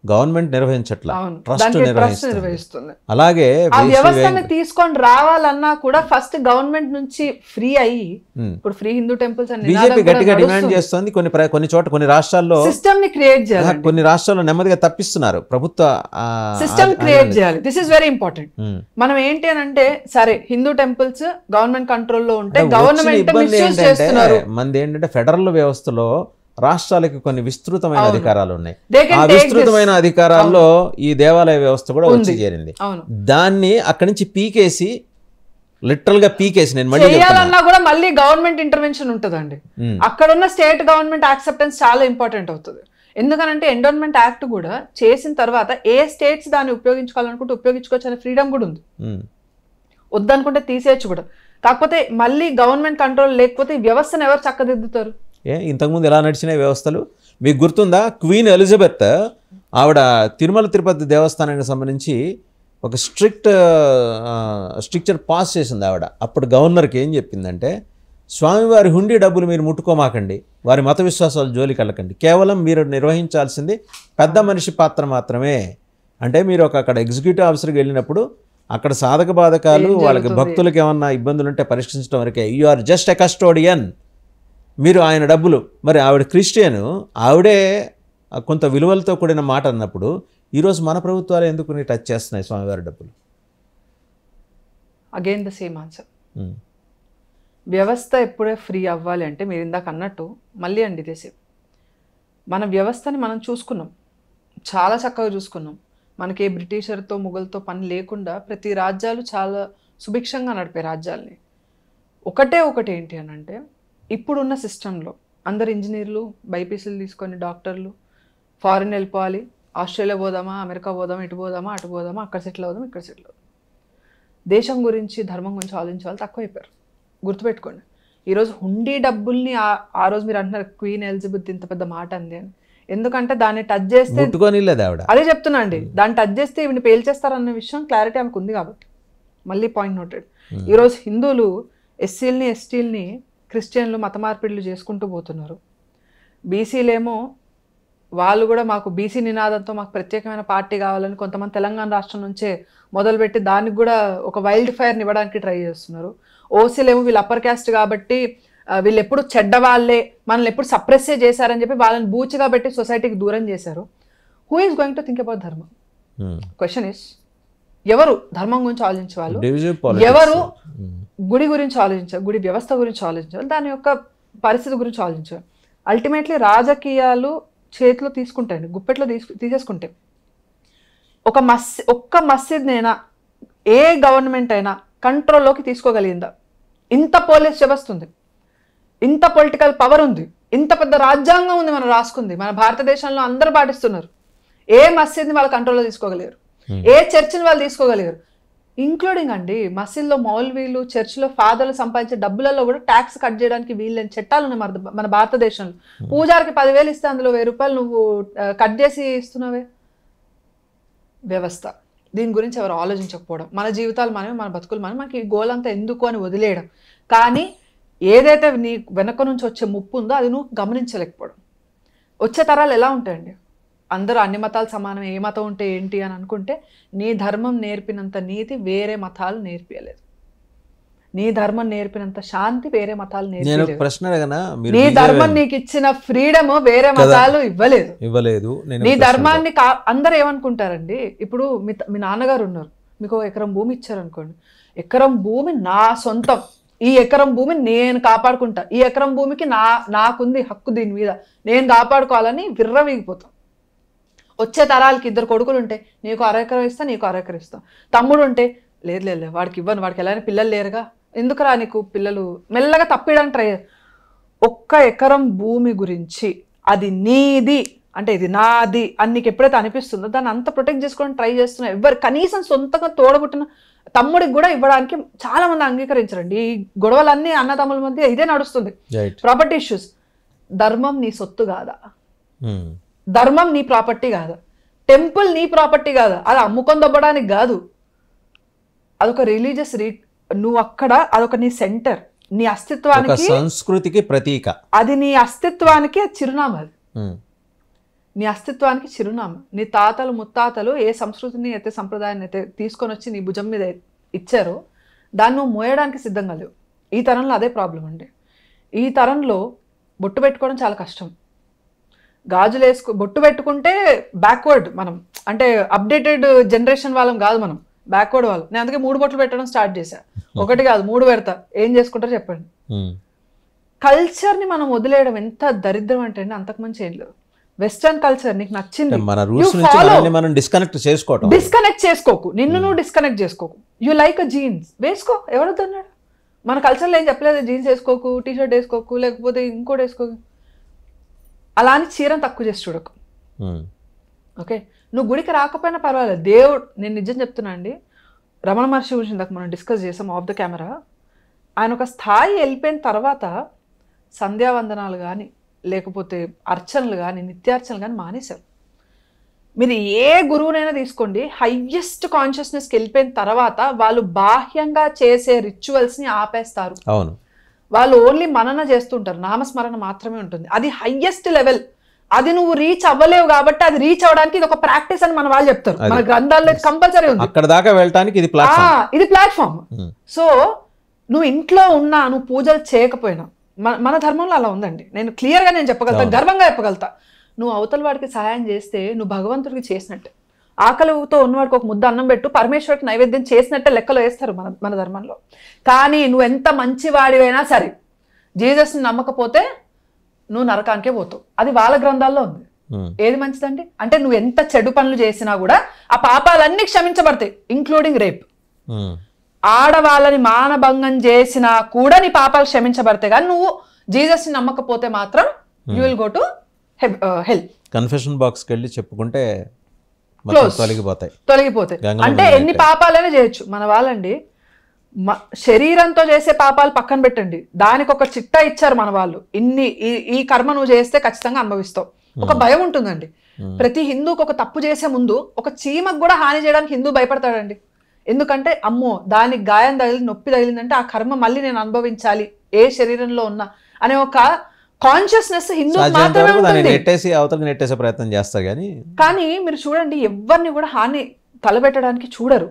గవర్నమెంట్ నిర్వహించట్లా, ట్రస్ట్ నిర్వహిస్తుంది. అలాగే వ్యవస్థను తీసుకొని రావాలన్నా కూడా ఫస్ట్ గవర్నమెంట్ నుంచి ఫ్రీ అయ్యి, ఇప్పుడు ఫ్రీ హిందూ టెంపుల్స్ అని బీజేపీ గట్టిగా డిమాండ్ చేస్తుంది. కొన్ని చోట్ల కొన్ని రాష్ట్రాల్లో సిస్టమ్ ని క్రియేట్ చేయాలి. కొన్ని రాష్ట్రాల్లో నెమ్మదిగా తప్పిస్తున్నారు. ప్రభుత్వ సిస్టమ్ క్రియేట్ చేయాలి. This is very important. మనం ఏంటి అని అంటే, సరే హిందూ టెంపుల్స్ గవర్నమెంట్ కంట్రోల్లో ఉంటే గవర్నమెంట్ మిస్యూజ్ చేస్తున్నారు. మనది ఏంటంటే ఫెడరల్ వ్యవస్థలో రాష్ట్రాలకి కొన్ని విస్తృతమైన అధికారాలు ఉన్నాయి. ఆ విస్తృతమైన అధికారాల్లో ఈ దేవాలయ వ్యవస్థ కూడా వచ్చి చేరింది. దాన్ని అక్కడి నుంచి పీకేసి, లిటరల్ గా పీకేసి, నేను మళ్ళీ చేయాలన్నా కూడా మళ్ళీ గవర్నమెంట్ ఇంటర్వెన్షన్ ఉంటుందండి. అక్కడ ఉన్న స్టేట్ గవర్నమెంట్ యాక్సెప్టెన్స్ చాలా ఇంపార్టెంట్ అవుతుంది. ఎందుకనంటే ఎండోన్మెంట్ యాక్ట్ కూడా చేసిన తర్వాత ఏ స్టేట్స్ దాన్ని ఉపయోగించుకోవాలనుకుంటే ఉపయోగించుకోవచ్చు అనే ఫ్రీడమ్ కూడా ఉంది. వద్దనుకుంటే తీసేయచ్చు కూడా. కాకపోతే మళ్ళీ గవర్నమెంట్ కంట్రోల్ లేకపోతే ఈ వ్యవస్థను ఎవరు చక్కదిద్దుతారు? ఇంతకుముందు ఎలా నడిచిన వ్యవస్థలు మీకు గుర్తుందా? క్వీన్ ఎలిజబెత్ ఆవిడ తిరుమల తిరుపతి దేవస్థానానికి సంబంధించి ఒక స్ట్రిక్చర్ పాస్ చేసింది ఆవిడ. అప్పుడు గవర్నర్కి ఏం చెప్పిందంటే, స్వామివారి హుండీ డబ్బులు మీరు ముట్టుకోమాకండి, వారి మత విశ్వాసాలు జోలికి వెళ్ళకండి, కేవలం మీరు నిర్వహించాల్సింది పెద్ద మనిషి పాత్ర మాత్రమే. అంటే మీరు అక్కడ ఎగ్జిక్యూటివ్ ఆఫీసర్కి వెళ్ళినప్పుడు అక్కడ సాధక బాధకాలు వాళ్ళకి భక్తులకి ఏమన్నా ఇబ్బందులు ఉంటే పరిష్కరించడం వరకే. You are just a custodian. మీరు ఆయన డబ్బులు, మరి ఆవిడ క్రిస్టియన్, ఆవిడే కొంత విలువలతో కూడిన మాట అన్నప్పుడు ఈరోజు మన ప్రభుత్వాలు ఎందుకు టచ్ చేస్తున్నాయి స్వామివారి డబ్బులు? Again the same answer. వ్యవస్థ ఎప్పుడే ఫ్రీ అవ్వాలి అంటే మీరు ఇందాక అన్నట్టు మళ్ళీ అండి ఇదే సేమ్. మన వ్యవస్థని మనం చూసుకున్నాం, చాలా చక్కగా చూసుకున్నాం. మనకి ఏ బ్రిటిషర్తో ముఘల్తో పని లేకుండా ప్రతి రాజ్యాలు చాలా సుభిక్షంగా నడిపే రాజ్యాల్ని. ఒకటి ఏంటి అని అంటే ఇప్పుడున్న సిస్టంలో అందరు ఇంజనీర్లు బైపీసీలు తీసుకొని డాక్టర్లు ఫారిన్ వెళ్ళిపోవాలి, ఆస్ట్రేలియా పోదామా, అమెరికా పోదామా, ఇటు పోదామా, అటు పోదామా, అక్కడ సెటిల్ అవుదాం, ఇక్కడ సెటిల్ అవుదాం. దేశం గురించి ధర్మం గురించి ఆలోచించే వాళ్ళు తక్కువైపోయారు. గుర్తుపెట్టుకోండి, ఈరోజు హుండీ డబ్బుల్ని ఆ రోజు మీరు అంటున్నారు క్వీన్ ఎలిజబెత్ ఇంత పెద్ద మాట అంది అని. ఎందుకంటే దాన్ని టచ్ చేస్తే అదే చెప్తున్నా అండి, దాన్ని టచ్ చేస్తే ఇవిని పేల్చేస్తారన్న విషయం క్లారిటీ ఆమెకు ఉంది కాబట్టి. మళ్ళీ పాయింట్ నోటెడ్. ఈరోజు హిందువులు ఎస్సీలని ఎస్టీలని క్రిస్టియన్లు మత మార్పిడులు చేసుకుంటూ పోతున్నారు. బీసీలేమో వాళ్ళు కూడా మాకు బీసీ నినాదంతో మాకు ప్రత్యేకమైన పార్టీ కావాలని కొంతమంది తెలంగాణ రాష్ట్రం నుంచే మొదలుపెట్టి దానికి కూడా ఒక వైల్డ్ ఫైర్ని ఇవ్వడానికి ట్రై చేస్తున్నారు. ఓసీలేమో వీళ్ళు అప్పర్ క్యాస్ట్ కాబట్టి వీళ్ళు ఎప్పుడు చెడ్డవాళ్ళే, మనల్ని ఎప్పుడు సప్రెస్సే చేశారని చెప్పి వాళ్ళని బూచిగా పెట్టి సొసైటీకి దూరం చేశారు. Who is going to think about ధర్మం? క్వశ్చన్ ఇస్, ఎవరు ధర్మం గురించి ఆలోచించే వాళ్ళు, ఎవరు గుడి గురించి ఆలోచించారు, గుడి వ్యవస్థ గురించి ఆలోచించారు, దాని యొక్క పరిస్థితి గురించి ఆలోచించారు. అల్టిమేట్లీ రాజకీయాలు చేతిలో తీసుకుంటాయండి, గుప్పెట్లో తీసేసుకుంటే. ఒక్క మస్జిద్నైనా ఏ గవర్నమెంట్ అయినా కంట్రోల్లోకి తీసుకోగలిగిందా? ఇంత పోలీస్ వ్యవస్థ ఉంది, ఇంత పొలిటికల్ పవర్ ఉంది, ఇంత పెద్ద రాజ్యాంగం ఉంది మనం రాసుకుంది, మన భారతదేశంలో అందరూ పాటిస్తున్నారు. ఏ మస్జిద్ని వాళ్ళు కంట్రోల్లో తీసుకోగలిగారు, ఏ చర్చిని వాళ్ళు తీసుకోగలిగారు. ఇంక్లూడింగ్ అండి మసీద్లో మౌల్వీలు, చర్చిలో ఫాదర్లు సంపాదించే డబ్బులలో కూడా ట్యాక్స్ కట్ చేయడానికి వీళ్ళని చట్టాలు ఉన్నాయి మన భారతదేశంలో. పూజారికి 10,000 ఇస్తే అందులో 1,000 రూపాయలు నువ్వు కట్ చేసి ఇస్తున్నావే. వ్యవస్థ దీని గురించి ఎవరు ఆలోచించకపోవడం, మన జీవితాలు మనమే, మన బతుకులు మనమే, మనకి ఈ గోల్ అంతా ఎందుకు అని వదిలేయడం. కానీ ఏదైతే నీ వెనక నుంచి వచ్చే ముప్పు ఉందో అది నువ్వు గమనించలేకపోవడం. వచ్చే తరాలు ఎలా ఉంటాయండి? అందరూ అన్ని మతాలు సమానం, ఏ మతం ఉంటే ఏంటి అని అనుకుంటే నీ ధర్మం నేర్పినంత నీతి వేరే మతాలు నేర్పియలేదు, నీ ధర్మం నేర్పినంత శాంతి వేరే మతాలు నేర్పియలేదు, నీ ధర్మం నీకు ఇచ్చిన ఫ్రీడమ్ వేరే మతాలు ఇవ్వలేదు. నీ ధర్మాన్ని అందరూ ఏమనుకుంటారండి, ఇప్పుడు మీ నాన్నగారు ఉన్నారు, మీకు 1 ఎకరం భూమి ఇచ్చారనుకోండి, ఎకరం భూమి నా సొంతం, ఈ ఎకరం భూమి నేను కాపాడుకుంటా, ఈ ఎకరం భూమికి నాకుంది హక్కు, దీని మీద నేను కాపాడుకోవాలని విర్రవీగిపోతాం. వచ్చే తరాలకి 2 కొడుకులు ఉంటే నీకు 1/2 ఎకరం ఇస్తా, నీకు 1/2 ఎకరం ఇస్తాం. తమ్ముడు ఉంటే లేదు వాడికి ఇవ్వను, వాడికి ఎలా పిల్లలు లేరుగా, ఎందుకురా నీకు పిల్లలు, మెల్లగా తప్పియడానికి ట్రై. 1 ఎకరం భూమి గురించి అది నీది అంటే ఇది నాది అని నీకు ఎప్పుడైతే అనిపిస్తుందో దాన్ని అంత ప్రొటెక్ట్ చేసుకోవడానికి ట్రై చేస్తున్నా. ఎవరు కనీసం సొంతంగా తోడబుట్టిన తమ్ముడికి కూడా ఇవ్వడానికి చాలా మంది అంగీకరించరండి. ఈ గొడవలన్నీ అన్నదమ్ముల మధ్య ఇదే నడుస్తుంది. Property issues. ధర్మం నీ సొత్తు కాదా, ధర్మం నీ ప్రాపర్టీ కాదా, టెంపుల్ నీ ప్రాపర్టీ కాదా, అది అమ్ముకొని దొబ్బడానికి కాదు, అదొక రిలీజియస్ నువ్వు అక్కడ అదొక నీ సెంటర్, నీ అస్తిత్వానికి, సంస్కృతికి ప్రతీక, అది నీ అస్తిత్వానికి చిరునామా, అది నీ అస్తిత్వానికి చిరునామా. నీ తాతలు ముత్తాతలు ఏ సంస్కృతిని అయితే సంప్రదాయాన్ని అయితే తీసుకొని వచ్చి నీ భుజం మీద ఇచ్చారో దాన్ని నువ్వు మోయడానికి సిద్ధంగా లేవు. ఈ తరంలో అదే ప్రాబ్లం అండి. ఈ తరంలో బొట్టు పెట్టుకోవడం చాలా కష్టం. గాజులు బొట్టు పెట్టుకుంటే బ్యాక్వర్డ్ మనం, అంటే అప్డేటెడ్ జనరేషన్ వాళ్ళం కాదు, మనం బ్యాక్వర్డ్ వాళ్ళు. నేను అందుకే 3 బొట్లు పెట్టడం స్టార్ట్ చేశా, 1 కాదు 3 పెడతా. ఏం చేసుకుంటారో చెప్పండి. కల్చర్ని మనం వదిలేయడం ఎంత దరిద్రం అంటే అంతకు మంచి ఏం లేదు. వెస్టర్న్ కల్చర్ నీకు నచ్చింది, డిస్కనెక్ట్ చేసుకోకు, నిన్ను నువ్వు డిస్కనెక్ట్ చేసుకోకు. యూ లైక్ అ జీన్స్, వేసుకో, ఎవరొద్దన్నాడు? మన కల్చర్లో ఏం చెప్పలేదు, జీన్స్ వేసుకోకు, టీషర్ట్ వేసుకోకు, లేకపోతే ఇంకోటి వేసుకోకు. అలా అని చీరను తక్కువ చేసి చూడకు. ఓకే, నువ్వు గుడికి రాకపోయినా పర్వాలేదు, దేవుడు, నేను నిజం చెప్తున్నా అండి, రమణ మహర్షి గురించి ఇందాక మనం డిస్కస్ చేసాం ఆఫ్ ద కెమెరా. ఆయన ఒక స్థాయి వెళ్ళిపోయిన తర్వాత సంధ్యావందనాలు కానీ లేకపోతే అర్చనలు కానీ నిత్యార్చనలు కానీ మానేశారు. మీరు ఏ గురువునైనా తీసుకోండి, హైయెస్ట్ కాన్షియస్నెస్కి వెళ్ళిపోయిన తర్వాత వాళ్ళు బాహ్యంగా చేసే రిచువల్స్ని ఆపేస్తారు. అవును, వాళ్ళు ఓన్లీ మనన చేస్తుంటారు, నామస్మరణ మాత్రమే ఉంటుంది. అది హైయెస్ట్ లెవెల్. అది నువ్వు రీచ్ అవ్వలేవు కాబట్టి అది రీచ్ అవ్వడానికి ఇది ఒక ప్రాక్టీస్ అని మన వాళ్ళు చెప్తారు. మన గ్రంథాల్లో కంపల్సరీ ఉంది, అక్కడ దాకా వెళ్ళటానికి ఇది ప్లాట్ఫామ్. సో నువ్వు ఇంట్లో ఉన్నా, నువ్వు పూజలు చేయకపోయినా, మన ధర్మంలో అలా ఉందండి. నేను క్లియర్ గా నేను చెప్పగలుగుతా, గర్వంగా చెప్పగలుగుతా. నువ్వు అవతల వాడికి సహాయం చేస్తే నువ్వు భగవంతుడికి చేసినట్టే. ఆకలితో ఉన్నవాడికి ఒక ముద్ద అన్నం పెట్టు, పరమేశ్వరుడికి నైవేద్యం చేసినట్టే లెక్కలో వేస్తారు మన ధర్మంలో. కానీ నువ్వు ఎంత మంచి వాడివైనా సరే జీసస్ని నమ్మకపోతే నువ్వు నరకానికే పోతావు. అది వాళ్ళ గ్రంథాల్లో ఉంది. ఏది మంచిదండి అంటే నువ్వు ఎంత చెడు పనులు చేసినా కూడా ఆ పాపాలన్నీ క్షమించబడతాయి, ఇంక్లూడింగ్ రేప్. ఆడవాళ్ళని మానభంగం చేసినా కూడా నీ పాపాలు క్షమించబడతాయి. కానీ నువ్వు జీసస్ని నమ్మకపోతే మాత్రం you will go to hell. Confession బాక్స్కి వెళ్ళి చెప్పుకుంటే తొలగిపోతాయి. అంటే ఎన్ని పాపాలైనా చేయొచ్చు. మన వాళ్ళండి శరీరంతో చేసే పాపాలు పక్కన పెట్టండి, దానికి ఒక చిట్టా ఇచ్చారు మన వాళ్ళు. ఈ కర్మ నువ్వు చేస్తే ఖచ్చితంగా అనుభవిస్తావు. ఒక భయం ఉంటుందండి. ప్రతి హిందూకి ఒక తప్పు చేసే ముందు ఒక చీమకు కూడా హాని చేయడానికి హిందూ భయపడతాడండి. ఎందుకంటే అమ్మో దానికి గాయం తగిలి నొప్పి తగిలిందంటే ఆ కర్మ మళ్ళీ నేను అనుభవించాలి ఏ శరీరంలో ఉన్నా అనే ఒక కాన్షియస్నెస్ హిందూ మాత్రమే నెట్టేసే ప్రయత్నం చేస్తారు. కానీ మీరు చూడండి, ఎవరిని కూడా హాని తలబెట్టడానికి చూడరు.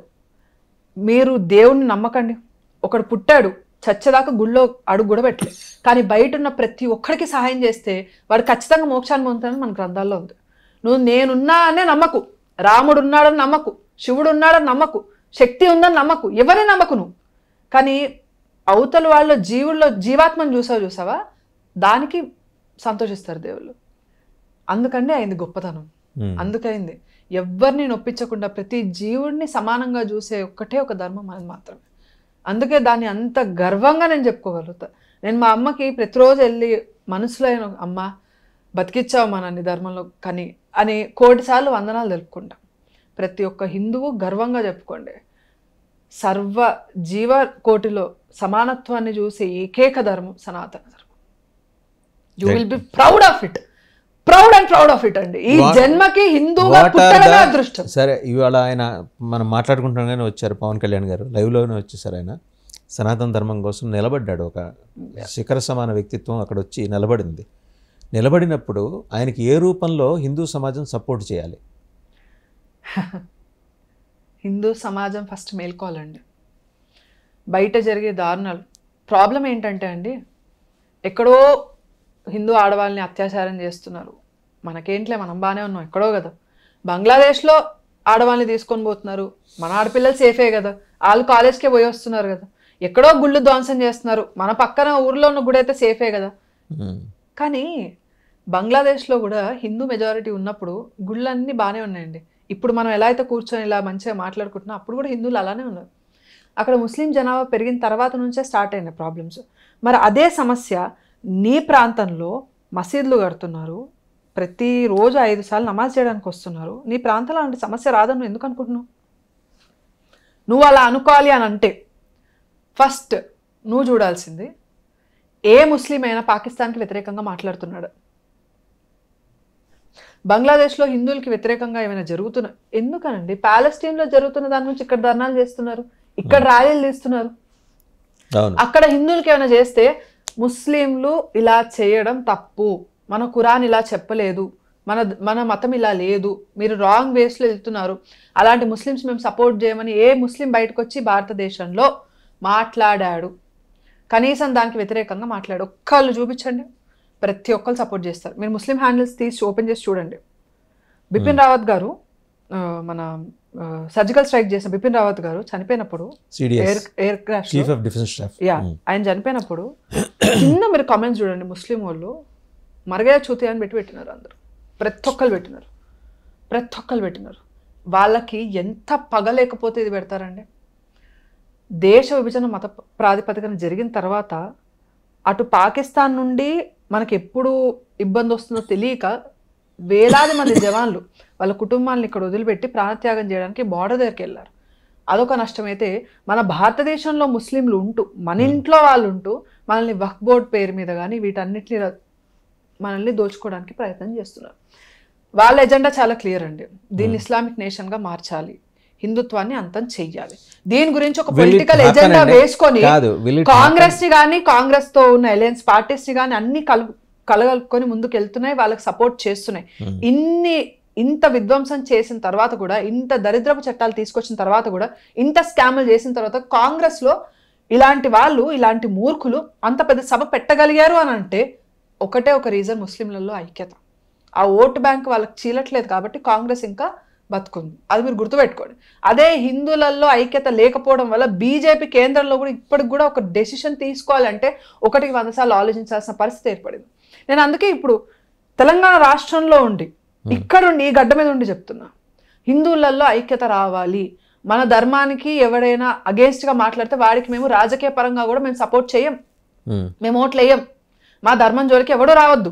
మీరు దేవుణ్ణి నమ్మకండి. ఒకడు పుట్టాడు, చచ్చేదాకా గుళ్ళో అడుగు కూడా పెట్టలేదు, కానీ బయట ఉన్న ప్రతి ఒక్కడికి సహాయం చేస్తే వాడు ఖచ్చితంగా మోక్షాన్ని పొందుతాడని మన గ్రంథాల్లో ఉంది. నువ్వు నేనున్నా అనే నమ్మకు, రాముడు ఉన్నాడని నమ్మకు, శివుడు ఉన్నాడని నమ్మకు, శక్తి ఉందని నమ్మకు, ఎవరిని నమ్మకు నువ్వు. కానీ అవతల వాళ్ళ జీవాత్మను చూసావా, దానికి సంతోషిస్తారు దేవుళ్ళు. అందుకంటే అయింది గొప్పతనం. అందుకైంది ఎవరిని నొప్పించకుండా ప్రతి జీవుడిని సమానంగా చూసే ఒక్కటే ఒక ధర్మం అనేది మాత్రమే. అందుకే దాన్ని అంత గర్వంగా నేను చెప్పుకోగలుగుతా. నేను మా అమ్మకి ప్రతిరోజు వెళ్ళి మనసులో అమ్మ బతికిచ్చావు మా నన్ను ధర్మంలో కానీ అని 1,000 సార్లు వందనాలు తెలుపుకుంటాం. ప్రతి ఒక్క హిందువు గర్వంగా చెప్పుకోండి, సర్వ జీవ కోటిలో సమానత్వాన్ని చూసే ఏకైక ధర్మం సనాతన ధర్మం. You will be proud of it, proud of it అండి. ఈ జన్మకి హిందూగా పుట్టడమే అదృష్టం. సరే, ఇవాళ ఆయన మనం మాట్లాడుకుంటున్నాగానే వచ్చారు పవన్ కళ్యాణ్ గారు, లైవ్లోనే వచ్చేసారు. ఆయన సనాతన ధర్మం కోసం నిలబడ్డాడు. ఒక శిఖర సమాన వ్యక్తిత్వం అక్కడ వచ్చి నిలబడినప్పుడు ఆయనకి ఏ రూపంలో హిందూ సమాజం సపోర్ట్ చేయాలి? హిందూ సమాజం ఫస్ట్ మేల్కోవాలండి. బయట జరిగే దారుణాలు ప్రాబ్లం ఏంటంటే అండి, ఎక్కడో హిందూ ఆడవాళ్ళని అత్యాచారం చేస్తున్నారు, మనకేంట్లే మనం బాగానే ఉన్నాం, ఎక్కడో కదా. బంగ్లాదేశ్లో ఆడవాళ్ళని తీసుకొని పోతున్నారు, మన ఆడపిల్లలు సేఫే కదా, వాళ్ళు కాలేజ్కే పోయి వస్తున్నారు కదా. ఎక్కడో గుళ్ళు ధ్వంసం చేస్తున్నారు, మన పక్కన ఊర్లో ఉన్న గుడి అయితే సేఫే కదా. కానీ బంగ్లాదేశ్లో కూడా హిందూ మెజారిటీ ఉన్నప్పుడు గుళ్ళన్నీ బాగానే ఉన్నాయండి. ఇప్పుడు మనం ఎలా అయితే కూర్చొని ఇలా మంచిగా మాట్లాడుకుంటున్నాం, అప్పుడు కూడా హిందువులు అలానే ఉన్నారు. అక్కడ ముస్లిం జనాభా పెరిగిన తర్వాత నుంచే స్టార్ట్ అయినాయి ప్రాబ్లమ్స్. మరి అదే సమస్య నీ ప్రాంతంలో మసీదులు కడుతున్నారు, ప్రతిరోజు 5 సార్లు నమాజ్ చేయడానికి వస్తున్నారు. నీ ప్రాంతంలో అలాంటి సమస్య రాదని నువ్వు ఎందుకు అనుకుంటున్నావు? నువ్వు అలా అనుకోవాలి అని అంటే ఫస్ట్ నువ్వు చూడాల్సింది ఏ ముస్లిం అయినా పాకిస్తాన్కి వ్యతిరేకంగా మాట్లాడుతున్నాడు. బంగ్లాదేశ్లో హిందువులకి వ్యతిరేకంగా ఏమైనా జరుగుతున్నా ఎందుకనండి? ప్యాలెస్టైన్లో జరుగుతున్న దాని నుంచి ఇక్కడ ధర్నాలు చేస్తున్నారు, ఇక్కడ ర్యాలీలు తీస్తున్నారు. అక్కడ హిందువులకి ఏమైనా చేస్తే ముస్లింలు ఇలా చేయడం తప్పు, మన ఖురాన్ ఇలా చెప్పలేదు, మన మతం ఇలా లేదు, మీరు రాంగ్ వేస్లో వెళ్తున్నారు, అలాంటి ముస్లిమ్స్ మేము సపోర్ట్ చేయమని ఏ ముస్లిం బయటకు వచ్చి భారతదేశంలో మాట్లాడాడు? కనీసం దానికి వ్యతిరేకంగా మాట్లాడు ఒక్కళ్ళు చూపించండి. ప్రతి ఒక్కరు సపోర్ట్ చేస్తారు. మీరు ముస్లిం హ్యాండిల్స్ తీసి ఓపెన్ చేసి చూడండి. బిపిన్ రావత్ గారు, మన సర్జికల్ స్ట్రైక్ చేసిన బిపిన్ రావత్ గారు చనిపోయినప్పుడు, ఎయిర్ క్రాష్ ఆయన చనిపోయినప్పుడు చిన్న మీరు కామెంట్స్ చూడండి, ముస్లిం వాళ్ళు మరగయ చూతి అని పెట్టినారు. అందరూ ప్రతి ఒక్కరు పెట్టినారు. వాళ్ళకి ఎంత పగలేకపోతే ఇది పెడతారండి? దేశ విభజన మత ప్రాతిపదికన జరిగిన తర్వాత అటు పాకిస్తాన్ నుండి మనకి ఎప్పుడు ఇబ్బంది వస్తుందో తెలియక వేలాది మంది జవాన్లు వాళ్ళ కుటుంబాలను ఇక్కడ వదిలిపెట్టి ప్రాణత్యాగం చేయడానికి బార్డర్ దగ్గరికి వెళ్ళారు. అదొక నష్టమైతే, మన భారతదేశంలో ముస్లింలు ఉంటూ, మన ఇంట్లో వాళ్ళు ఉంటూ మనల్ని వక్ఫ్ బోర్డ్ పేరు మీద కానీ వీటన్నిటిని మనల్ని దోచుకోవడానికి ప్రయత్నం చేస్తున్నారు. వాళ్ళ ఎజెండా చాలా క్లియర్ అండి. దీన్ని ఇస్లామిక్ నేషన్గా మార్చాలి, హిందుత్వాన్ని అంతం చెయ్యాలి. దీని గురించి ఒక పొలిటికల్ ఎజెండా వేసుకొని కాంగ్రెస్ ని కానీ, కాంగ్రెస్ తో ఉన్న అలయన్స్ పార్టీస్ ని కానీ అన్ని కలగలుపుకొని ముందుకు వెళ్తున్నాయి, వాళ్ళకి సపోర్ట్ చేస్తున్నాయి. ఇంత విధ్వంసం చేసిన తర్వాత కూడా, ఇంత దరిద్రపు చట్టాలు తీసుకొచ్చిన తర్వాత కూడా, ఇంత స్కాములు చేసిన తర్వాత కాంగ్రెస్ లో ఇలాంటి వాళ్ళు, ఇలాంటి మూర్ఖులు అంత పెద్ద సభ పెట్టగలిగారు అని అంటే ఒకటే ఒక రీజన్, ముస్లింలలో ఐక్యత. ఆ ఓటు బ్యాంక్ వాళ్ళకి చీలట్లేదు కాబట్టి కాంగ్రెస్ ఇంకా బతుకుంది. అది మీరు గుర్తుపెట్టుకోండి. అదే హిందువులలో ఐక్యత లేకపోవడం వల్ల బీజేపీ కేంద్రంలో కూడా ఇప్పటికి కూడా ఒక డెసిషన్ తీసుకోవాలంటే 100 సార్లు ఆలోచించాల్సిన పరిస్థితి ఏర్పడింది. నేను అందుకే ఇప్పుడు తెలంగాణ రాష్ట్రంలో ఉండి, ఇక్కడుండి, ఈ గడ్డ మీద ఉండి చెప్తున్నా, హిందువులలో ఐక్యత రావాలి. మన ధర్మానికి ఎవడైనా అగేన్స్ట్ గా మాట్లాడితే వాడికి మేము రాజకీయ పరంగా కూడా మేము సపోర్ట్ చేయం, మేము ఓట్లు వేయం. మా ధర్మం జోలికి ఎవడూ రావద్దు.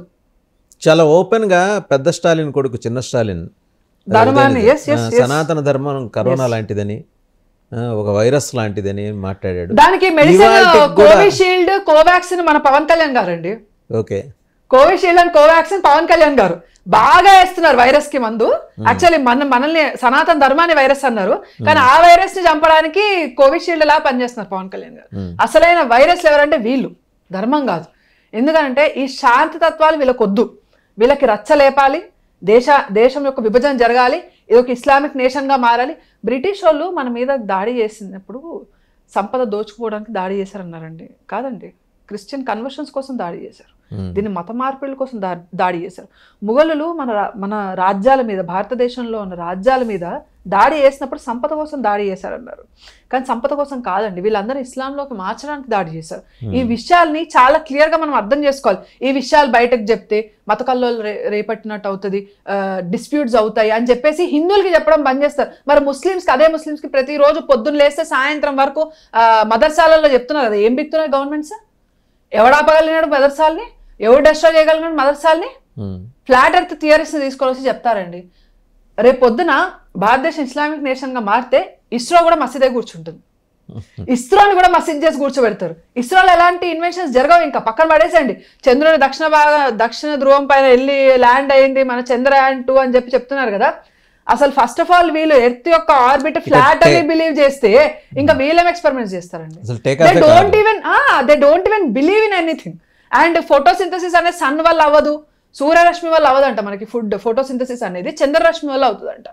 చాలా ఓపెన్ గా పెద్ద స్టాలిన్ కొడుకు చిన్న స్టాలిన్ ధర్మాన్ని సనాతన ధర్మం కరోనా లాంటిదని, ఒక వైరస్ లాంటిదని మాట్లాడాడు. దానికి మెడిసిన్ కోవిషీల్డ్, కోవాక్సిన్ మన పవన్ కళ్యాణ్ గారండి. Okay, Covishield and Covaxin Pavan Kalyan గారు బాగా వేస్తున్నారు వైరస్ కి మందు. యాక్చువల్లీ మనల్ని సనాతన ధర్మాన్ని వైరస్ అన్నారు, కానీ ఆ వైరస్ ని చంపడానికి కోవిషీల్డ్ లా పనిచేస్తున్నారు పవన్ కళ్యాణ్ గారు. అసలైన వైరస్లు ఎవరంటే వీళ్ళు, ధర్మం కాదు. ఎందుకంటే ఈ శాంతి తత్వాలు వీళ్ళకొద్దు. వీళ్ళకి రచ్చలేపాలి, దేశం యొక్క విభజన జరగాలి, ఇది ఒక ఇస్లామిక్ నేషన్ గా మారాలి. బ్రిటిష్ వాళ్ళు మన మీద దాడి చేసినప్పుడు సంపద దోచుకోవడానికి దాడి చేశారన్నారండి. కాదండి, క్రిస్టియన్ కన్వర్షన్స్ కోసం దాడి చేశారు, దీన్ని మత మార్పిడుల కోసం దాడి చేశారు. ముఘలులు మన రాజ్యాల మీద, భారతదేశంలో ఉన్న రాజ్యాల మీద దాడి చేసినప్పుడు సంపద కోసం దాడి చేశారన్నారు. కానీ సంపద కోసం కాదండి, వీళ్ళందరూ ఇస్లాంలోకి మార్చడానికి దాడి చేశారు. ఈ విషయాల్ని చాలా క్లియర్ గా మనం అర్థం చేసుకోవాలి. ఈ విషయాలు బయటకు చెప్తే మత కల్లోలు రేపట్టినట్టు అవుతుంది, డిస్ప్యూట్స్ అవుతాయి అని చెప్పేసి హిందువులకి చెప్పడం బంద్ చేస్తారు. మరి అదే ముస్లిమ్స్ కి ప్రతిరోజు పొద్దున్న లేస్తే సాయంత్రం వరకు మదర్సాలలో చెప్తున్నారు కదా, ఏం బిక్తున్నారు గవర్నమెంట్స్? ఎవడాపగలిగినాడు మదర్సాల్ని? ఎవడు డెస్ట్రాయ్ చేయగలిగినాడు మదర్సాల్ని? ఫ్లాట్ ఎర్త్ థియరీస్ తీసుకొని చెప్తారండి. రేపు పొద్దున భారతదేశం ఇస్లామిక్ నేషన్ గా మారితే ఇస్రో కూడా మసీదే కూర్చుంటుంది. ఇస్రోని కూడా మసీద్ చేసి కూర్చోబెడతారు. ఇస్రోలో ఎలాంటి ఇన్వెన్షన్స్ జరగవు, ఇంకా పక్కన పడేసండి. చంద్రుని దక్షిణ ధ్రువం పైన వెళ్ళి ల్యాండ్ అయింది మన చంద్రయాన్ 2 అని చెప్తున్నారు కదా. అసలు ఫస్ట్ ఆఫ్ ఆల్ వీళ్ళు ఎర్త్ యొక్క ఆర్బిట్ ఫ్లాట్ అని బిలీవ్ చేస్తే ఇంకా వీళ్ళేం ఎక్స్పెరిమెంట్స్ చేస్తారండి. They don't even believe in anything. And photosynthesis అనేది సన్ వల్ల అవ్వదు, సూర్యరశ్మి వల్ల అవ్వదంట. మనకి ఫోటోసింథసిస్ అనేది చంద్రరశ్మి వల్ల అవుతుందంట.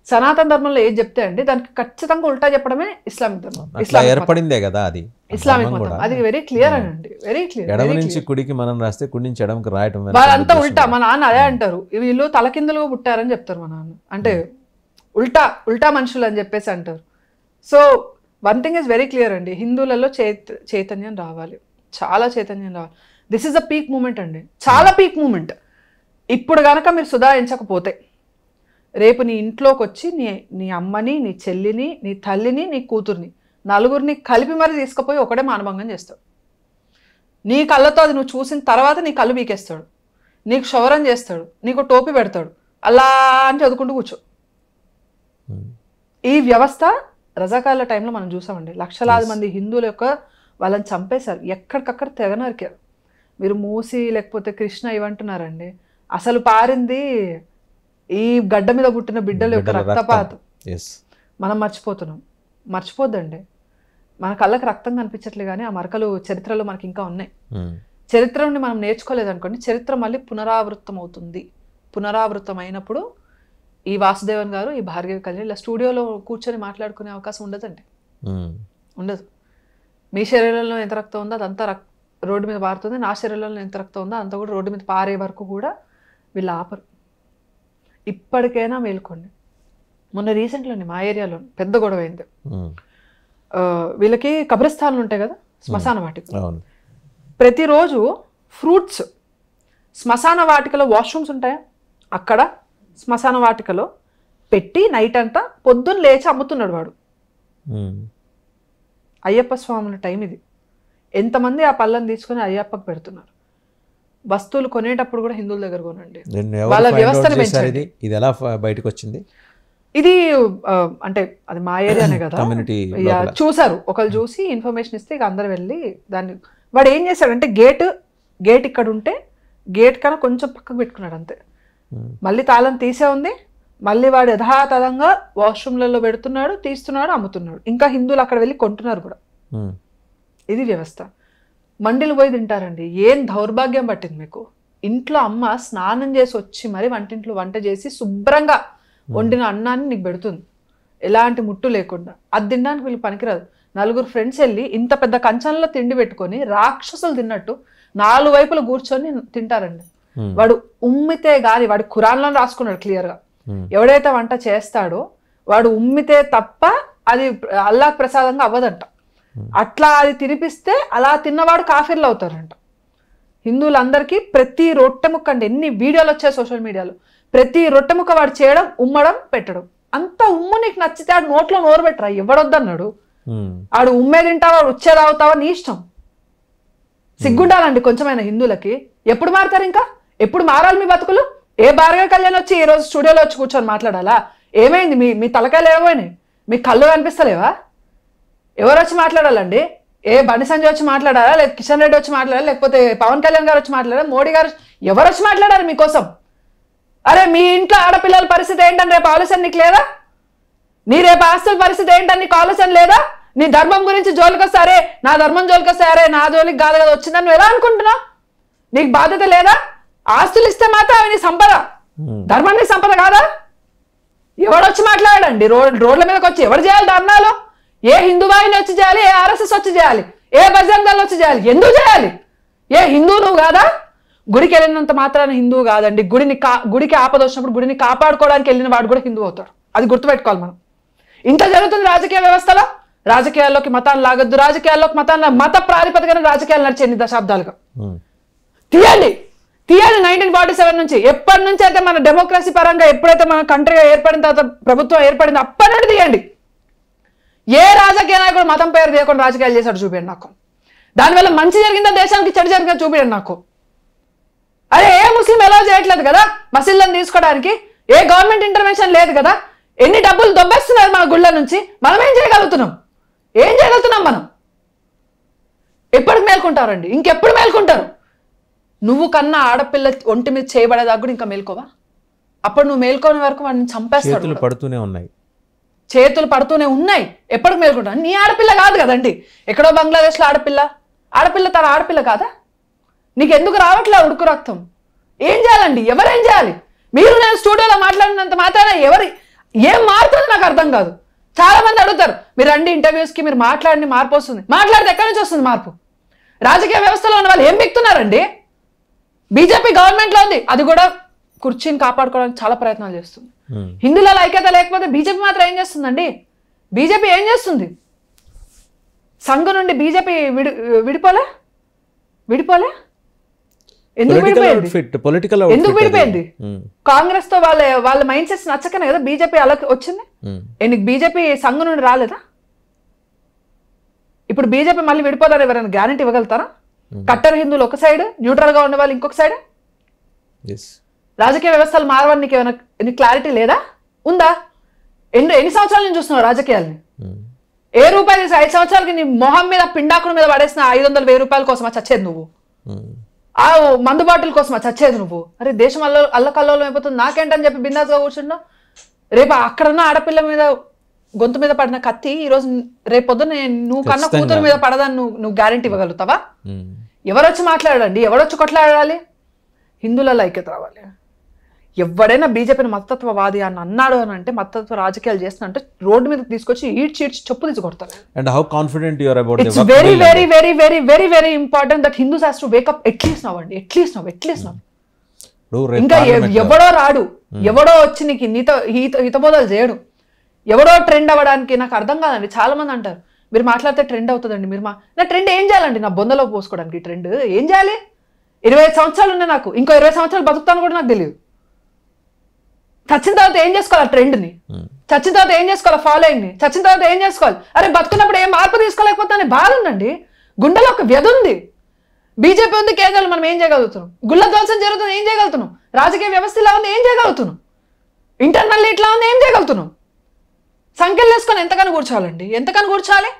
సనాతన ధర్మంలో ఏది చెప్తే అండి దానికి ఖచ్చితంగా ఉల్టా చెప్పడమే ఇస్లామిక్ ధర్మం. ఏర్పడిందే కదా అది ఇస్లామిక్ మతం. అది వెరీ క్లియర్ అండి, వెరీ క్లియర్. ఎడమ నుంచి కుడికి మనం రాస్తే కుడి నుంచి ఎడమకి రాయటం వాళ్ళంతా ఉల్టా. మా నాన్న అదే అంటారు, వీళ్ళు తలకిందులుగా పుట్టారని చెప్తారు మా నాన్న. అంటే ఉల్టా మనుషులు అని చెప్పేసి అంటారు. So one thing is very clear అండి, హిందువులలో చైతన్యం రావాలి, చాలా చైతన్యం రావాలి. This is a peak moment అండి, చాలా పీక్ మూమెంట్. ఇప్పుడు కనుక మీరు సుధారించకపోతే రేపు నీ ఇంట్లోకి వచ్చి నీ అమ్మని, నీ చెల్లిని, నీ తల్లిని, నీ కూతుర్ని, నలుగురిని కలిపి మరి తీసుకుపోయి ఒకటే మానభంగం చేస్తాడు. నీ కళ్ళతో అది నువ్వు చూసిన తర్వాత నీ కళ్ళు బీకేస్తాడు, నీకు క్షౌరం చేస్తాడు, నీకు టోపీ పెడతాడు, అలా అని చదువుకుంటూ కూర్చో. ఈ వ్యవస్థ రజాకాల టైంలో మనం చూసామండి. లక్షలాది మంది హిందువుల యొక్క వాళ్ళని చంపేశారు, ఎక్కడికక్కడ తెగ నరికారు. మీరు మూసి లేకపోతే కృష్ణ ఇవంటున్నారండి, అసలు పారింది ఈ గడ్డ మీద పుట్టిన బిడ్డల యొక్క రక్తపాతం. మనం మర్చిపోద్దండి. మన కళ్ళకి రక్తం కనిపించట్లే కానీ ఆ మరకలు చరిత్రలో మనకి ఇంకా ఉన్నాయి. చరిత్ర నుండి మనం నేర్చుకోలేదు అనుకోండి, చరిత్ర మళ్ళీ పునరావృతం అవుతుంది. పునరావృతం అయినప్పుడు ఈ వాసుదేవన్ గారు, ఈ భార్గవి కళ్యాణ్ ఇలా స్టూడియోలో కూర్చొని మాట్లాడుకునే అవకాశం ఉండదండి, ఉండదు. మీ శరీరంలో ఎంత రక్తం ఉందో అదంతా రోడ్డు మీద పారుతుంది, నా శరీరంలో ఎంత రక్తం ఉందో అంతా కూడా రోడ్డు మీద పారే వరకు కూడా వీళ్ళు ఆపరు. ఇప్పటికైనా మేల్కోండి. మొన్న రీసెంట్లోనే మా ఏరియాలో పెద్ద గొడవ అయింది. వీళ్ళకి కబ్రస్థానాలు ఉంటాయి కదా, శ్మశాన వాటిక. ప్రతిరోజు ఫ్రూట్స్ శ్మశాన వాటికలో వాష్రూమ్స్ ఉంటాయా, అక్కడ శ్మశాన వాటికలో పెట్టి నైట్ అంతా పొద్దున్న లేచి అమ్ముతున్నాడు వాడు. అయ్యప్ప స్వాముల టైం ఇది. ఎంతమంది ఆ పళ్ళని తీసుకుని అయ్యప్పకు పెడుతున్నారు. వస్తువులు కొనేటప్పుడు కూడా హిందువుల దగ్గర కొనండి, వాళ్ళ వ్యవస్థను పెంచండి. ఇది ఎలా బయటకు వచ్చింది? ఇది అంటే అది మా ఏరియానే కదా, చూసారు ఒకళ్ళు చూసి ఇన్ఫర్మేషన్ ఇస్తే ఇక అందరు వెళ్ళి దాన్ని. వాడు ఏం చేశాడంటే గేట్ ఇక్కడ ఉంటే గేట్ కన్నా కొంచెం పక్కకు పెట్టుకున్నాడు అంతే. మళ్ళీ తాళం తీసే ఉంది, మళ్ళీ వాడు యథాతథంగా వాష్రూమ్లలో పెడుతున్నాడు, తీస్తున్నాడు, అమ్ముతున్నాడు. ఇంకా హిందువులు అక్కడ వెళ్ళి కొంటున్నారు కూడా. ఇది వ్యవస్థ. మండిలు పోయి తింటారండి. ఏం దౌర్భాగ్యం పట్టింది మీకు? ఇంట్లో అమ్మ స్నానం చేసి వచ్చి మరి వంటింట్లో వంట చేసి శుభ్రంగా వండిన అన్నాన్ని నీకు పెడుతుంది, ఎలాంటి ముట్టు లేకుండా. అది తినడానికి వీళ్ళు పనికిరాదు. నలుగురు ఫ్రెండ్స్ వెళ్ళి ఇంత పెద్ద కంచంలో తిండి పెట్టుకొని రాక్షసులు తిన్నట్టు 4 వైపులు కూర్చొని తింటారండి. వాడు ఉమ్మితే గాని, వాడు ఖురాన్లో రాసుకున్నాడు క్లియర్గా, ఎవడైతే వంట చేస్తాడో వాడు ఉమ్మితే తప్ప అది అల్లాహ్ ప్రసాదంగా అవ్వదంట. అట్లా అది తినిపిస్తే అలా తిన్నవాడు కాఫీర్లు అవుతారంట. హిందువులందరికీ ప్రతి రొట్టె ముక్క అండి, ఎన్ని వీడియోలు వచ్చాయి సోషల్ మీడియాలో, ప్రతి రొట్టె ముక్క వాడు చేయడం, ఉమ్మడం, పెట్టడం. అంత ఉమ్ము నీకు నచ్చితే ఆడు నోట్లో నోరు పెట్టరా, ఎవడొద్దన్నాడు? ఆడు ఉమ్మే తింటావా, ఉచ్చే తాగుతావా, నీ ఇష్టం. సిగ్గుండాలండి కొంచెమైనా హిందువులకి. ఎప్పుడు మారుతారు? ఇంకా ఎప్పుడు మారాలి మీ బతుకులు? ఏ భార్గవ కళ్యాణ్ వచ్చి ఈ రోజు స్టూడియోలో వచ్చి కూర్చొని మాట్లాడాలా? ఏమైంది? మీ తలకాయలు ఏమైనాయి? మీ కళ్ళు కనిపిస్తలేవా? ఎవరు వచ్చి మాట్లాడాలండి? ఏ బండి సంజయ్ వచ్చి మాట్లాడాలా, లేదా కిషన్ రెడ్డి వచ్చి మాట్లాడాలా, లేకపోతే పవన్ కళ్యాణ్ గారు వచ్చి మాట్లాడారా, మోడీ గారు ఎవరు వచ్చి మాట్లాడారు మీకోసం? అరే మీ ఇంట్లో ఆడపిల్లల పరిస్థితి ఏంటని రేపు ఆలోచన నీకు లేదా? నీ రేపు ఆస్తుల పరిస్థితి ఏంటని నీకు ఆలోచన లేదా? నీ ధర్మం గురించి జోలికి వస్తారే, నా ధర్మం జోలికి వస్తారే, నా జోలికి కాదు కదా వచ్చిందని నువ్వు ఎలా అనుకుంటున్నావు? నీకు బాధ్యత లేదా? ఆస్తులు ఇస్తే మాత్రం అవి నీ సంపద, ధర్మం నీ సంపద కాదా? ఎవడొచ్చి మాట్లాడండి? రోడ్ల మీదకి వచ్చి ఎవరు చేయాలి ధర్నాలు? ఏ హిందూ వాహిని వచ్చి చేయాలి, ఏ ఆర్ఎస్ఎస్ వచ్చి చేయాలి, ఏ బజరంగ్ దళ్ వచ్చి చేయాలి? ఎందుకు చేయాలి? ఏ హిందూ నువ్వు కాదా? గుడికి వెళ్ళినంత మాత్రాన హిందువు కాదండి. గుడికి ఆపద వచ్చినప్పుడు గుడిని కాపాడుకోవడానికి వెళ్ళిన వాడు కూడా హిందువు అవుతాడు. అది గుర్తుపెట్టుకోవాలి మనం. ఇంత జరుగుతుంది రాజకీయ వ్యవస్థలో. రాజకీయాల్లోకి మతాన్ని లాగద్దు, రాజకీయాల్లోకి మత ప్రాతిపదికన రాజకీయాలు నడిచే ఎన్ని దశాబ్దాలుగా. తీయండి 1947 నుంచి, ఎప్పటి నుంచి అయితే మన డెమోక్రసీ పరంగా ఎప్పుడైతే మన కంట్రీగా ఏర్పడిన తర్వాత ప్రభుత్వం ఏర్పడిందో అప్పటి నుండి తీయండి. ఏ రాజకీయ నాయకుడు మతం పేరు తీయకుండా రాజకీయాలు చేశాడు చూపించండి నాకు. దానివల్ల మంచి జరిగిందా, దేశానికి చెడు జరిగిందా చూపించండి నాకు. అరే ఏ ముస్లిం ఎలా చేయట్లేదు కదా మసీదులను తీసుకోవడానికి, ఏ గవర్నమెంట్ ఇంటర్వెన్షన్ లేదు కదా, ఎన్ని డబ్బులు దొబ్బేస్తున్నారు మన గుళ్ళ నుంచి. మనం ఏం చేయగలుగుతున్నాం? ఏం చేయగలుగుతున్నాం మనం? ఎప్పటికి మేల్కొంటారండి? ఇంకెప్పుడు మేల్కొంటారు? నువ్వు కన్నా ఆడపిల్ల ఒంటి మీద చేయబడేదాకా కూడా ఇంకా మేల్కోవా? అప్పుడు నువ్వు మేల్కోని వరకు వాడిని చంపేస్తాడు. చేతులు పడుతూనే ఉన్నాయి. ఎప్పటికి మేల్కొంటా? నీ ఆడపిల్ల కాదు కదండి. ఎక్కడో బంగ్లాదేశ్లో ఆడపిల్ల తన ఆడపిల్ల కాదా? నీకెందుకు రావట్లే ఉడుకు రక్తం? ఏం చేయాలండి? ఎవరేం చేయాలి? మీరు నేను స్టూడియోలో మాట్లాడినంత మాత్రాన ఏం మారుతుంది నాకు అర్థం కాదు. చాలా మంది అడుగుతారు, మీరు రండి ఇంటర్వ్యూస్కి, మీరు మాట్లాడిన మార్పు వస్తుంది. మాట్లాడితే ఎక్కడి నుంచి వస్తుంది మార్పు? రాజకీయ వ్యవస్థలో ఉన్న వాళ్ళు ఏం బిక్తున్నారండి? బీజేపీ గవర్నమెంట్లో ఉంది, అది కూడా కుర్చీని కాపాడుకోవడానికి చాలా ప్రయత్నాలు చేస్తుంది. హిందువుల ఐక్యత లేకపోతే బీజేపీ మాత్రం ఏం చేస్తుందండి? బీజేపీ ఏం చేస్తుంది? సంఘ నుండి బీజేపీ విడిపోలే? ఎందుకు విడిపోయింది? కాంగ్రెస్ తో వాళ్ళ మైండ్ సెట్స్ నచ్చకనే కదా బీజేపీ అలా వచ్చింది. నీకు బీజేపీ సంఘ నుండి రాలేదా? ఇప్పుడు బీజేపీ మళ్ళీ విడిపోతారు ఎవరైనా గ్యారంటీ ఇవ్వగలుగుతారా? కట్టర్ హిందువులు ఒక సైడ్, న్యూట్రల్ గా ఉండే వాళ్ళు ఇంకొక సైడ్. రాజకీయ వ్యవస్థలు మారవని నీకు ఏమైనా క్లారిటీ లేదా? ఉందా? ఎన్ని సంవత్సరాల నుంచి చూస్తున్నావు రాజకీయాలని? ఏ రూపాయలు 5 సంవత్సరాలకి నీ మొహం మీద పిండాకుల మీద పడేసిన 500-1000 రూపాయల కోసమా చచ్చేది నువ్వు? ఆ మందు బాటిల్ కోసమా చచ్చేది నువ్వు? అరే దేశం అల్లకల్లోలం అయిపోతుంది నాకేంటని చెప్పి బిందాస్గా కూర్చున్నావు. రేపు అక్కడున్న ఆడపిల్ల మీద గొంతు మీద పడిన కత్తి ఈరోజు రేపు పొద్దున్న నువ్వు కన్నా కూతురు మీద పడదని నువ్వు గ్యారెంటీ ఇవ్వగలుగుతావా? ఎవరొచ్చి మాట్లాడండి? ఎవరొచ్చి కొట్లాడాలి? హిందువులలో ఐక్యత రావాలి. ఎవడైనా బీజేపీని మతత్వవాది అని అన్నాడు అని అంటే, మతత్వ రాజకీయాలు చేస్తున్నంటే రోడ్డు మీద తీసుకొచ్చి ఈడ్చి చెప్పు తీసి కొడతారు. It's very very very very very very important that Hindus has to wake up at least now అండి. at least now. ఇంకా ఎవడో రాడు, ఎవడో వచ్చి నీకు హితబోధలు చేయడు, ఎవడో ట్రెండ్ అవ్వడానికి. నాకు అర్థం కాదండి. చాలా మంది అంటారు మీరు మాట్లాడితే ట్రెండ్ అవుతుందండి. నా ట్రెండ్ ఏం చేయాలండి? నా బొందలో పోసుకోవడానికి ట్రెండ్ ఏం చేయాలి? 25 సంవత్సరాలు ఉన్నాయి నాకు, ఇంకో 20 సంవత్సరాలు బతుకుతాను కూడా నాకు తెలియదు. చచ్చిన తర్వాత ఏం చేసుకోవాలి? ట్రెండ్ని చచ్చిన తర్వాత ఏం చేసుకోవాలి? ఫాలోయింగ్ని చచ్చిన తర్వాత ఏం చేసుకోవాలి? అరే బతుకున్నప్పుడు ఏం మార్పు తీసుకోలేకపోతే బాధ ఉందండి. గుండెలో ఒక వ్యధ ఉంది. బీజేపీ ఉంది, కేంద్రంలో మనం ఏం చేయగలుగుతున్నాం? గుళ్ళ ధ్వంసం జరుగుతుంది, ఏం చేయగలుగుతున్నాం? రాజకీయ వ్యవస్థ ఇలా ఉంది, ఏం చేయగలుగుతున్నాం? ఇంటర్నల్ ఇట్లా ఉంది, ఏం చేయగలుగుతున్నాం? సంఖ్యలు వేసుకొని ఎంతకని కూర్చోవాలండి? ఎంతకని కూర్చోవాలి?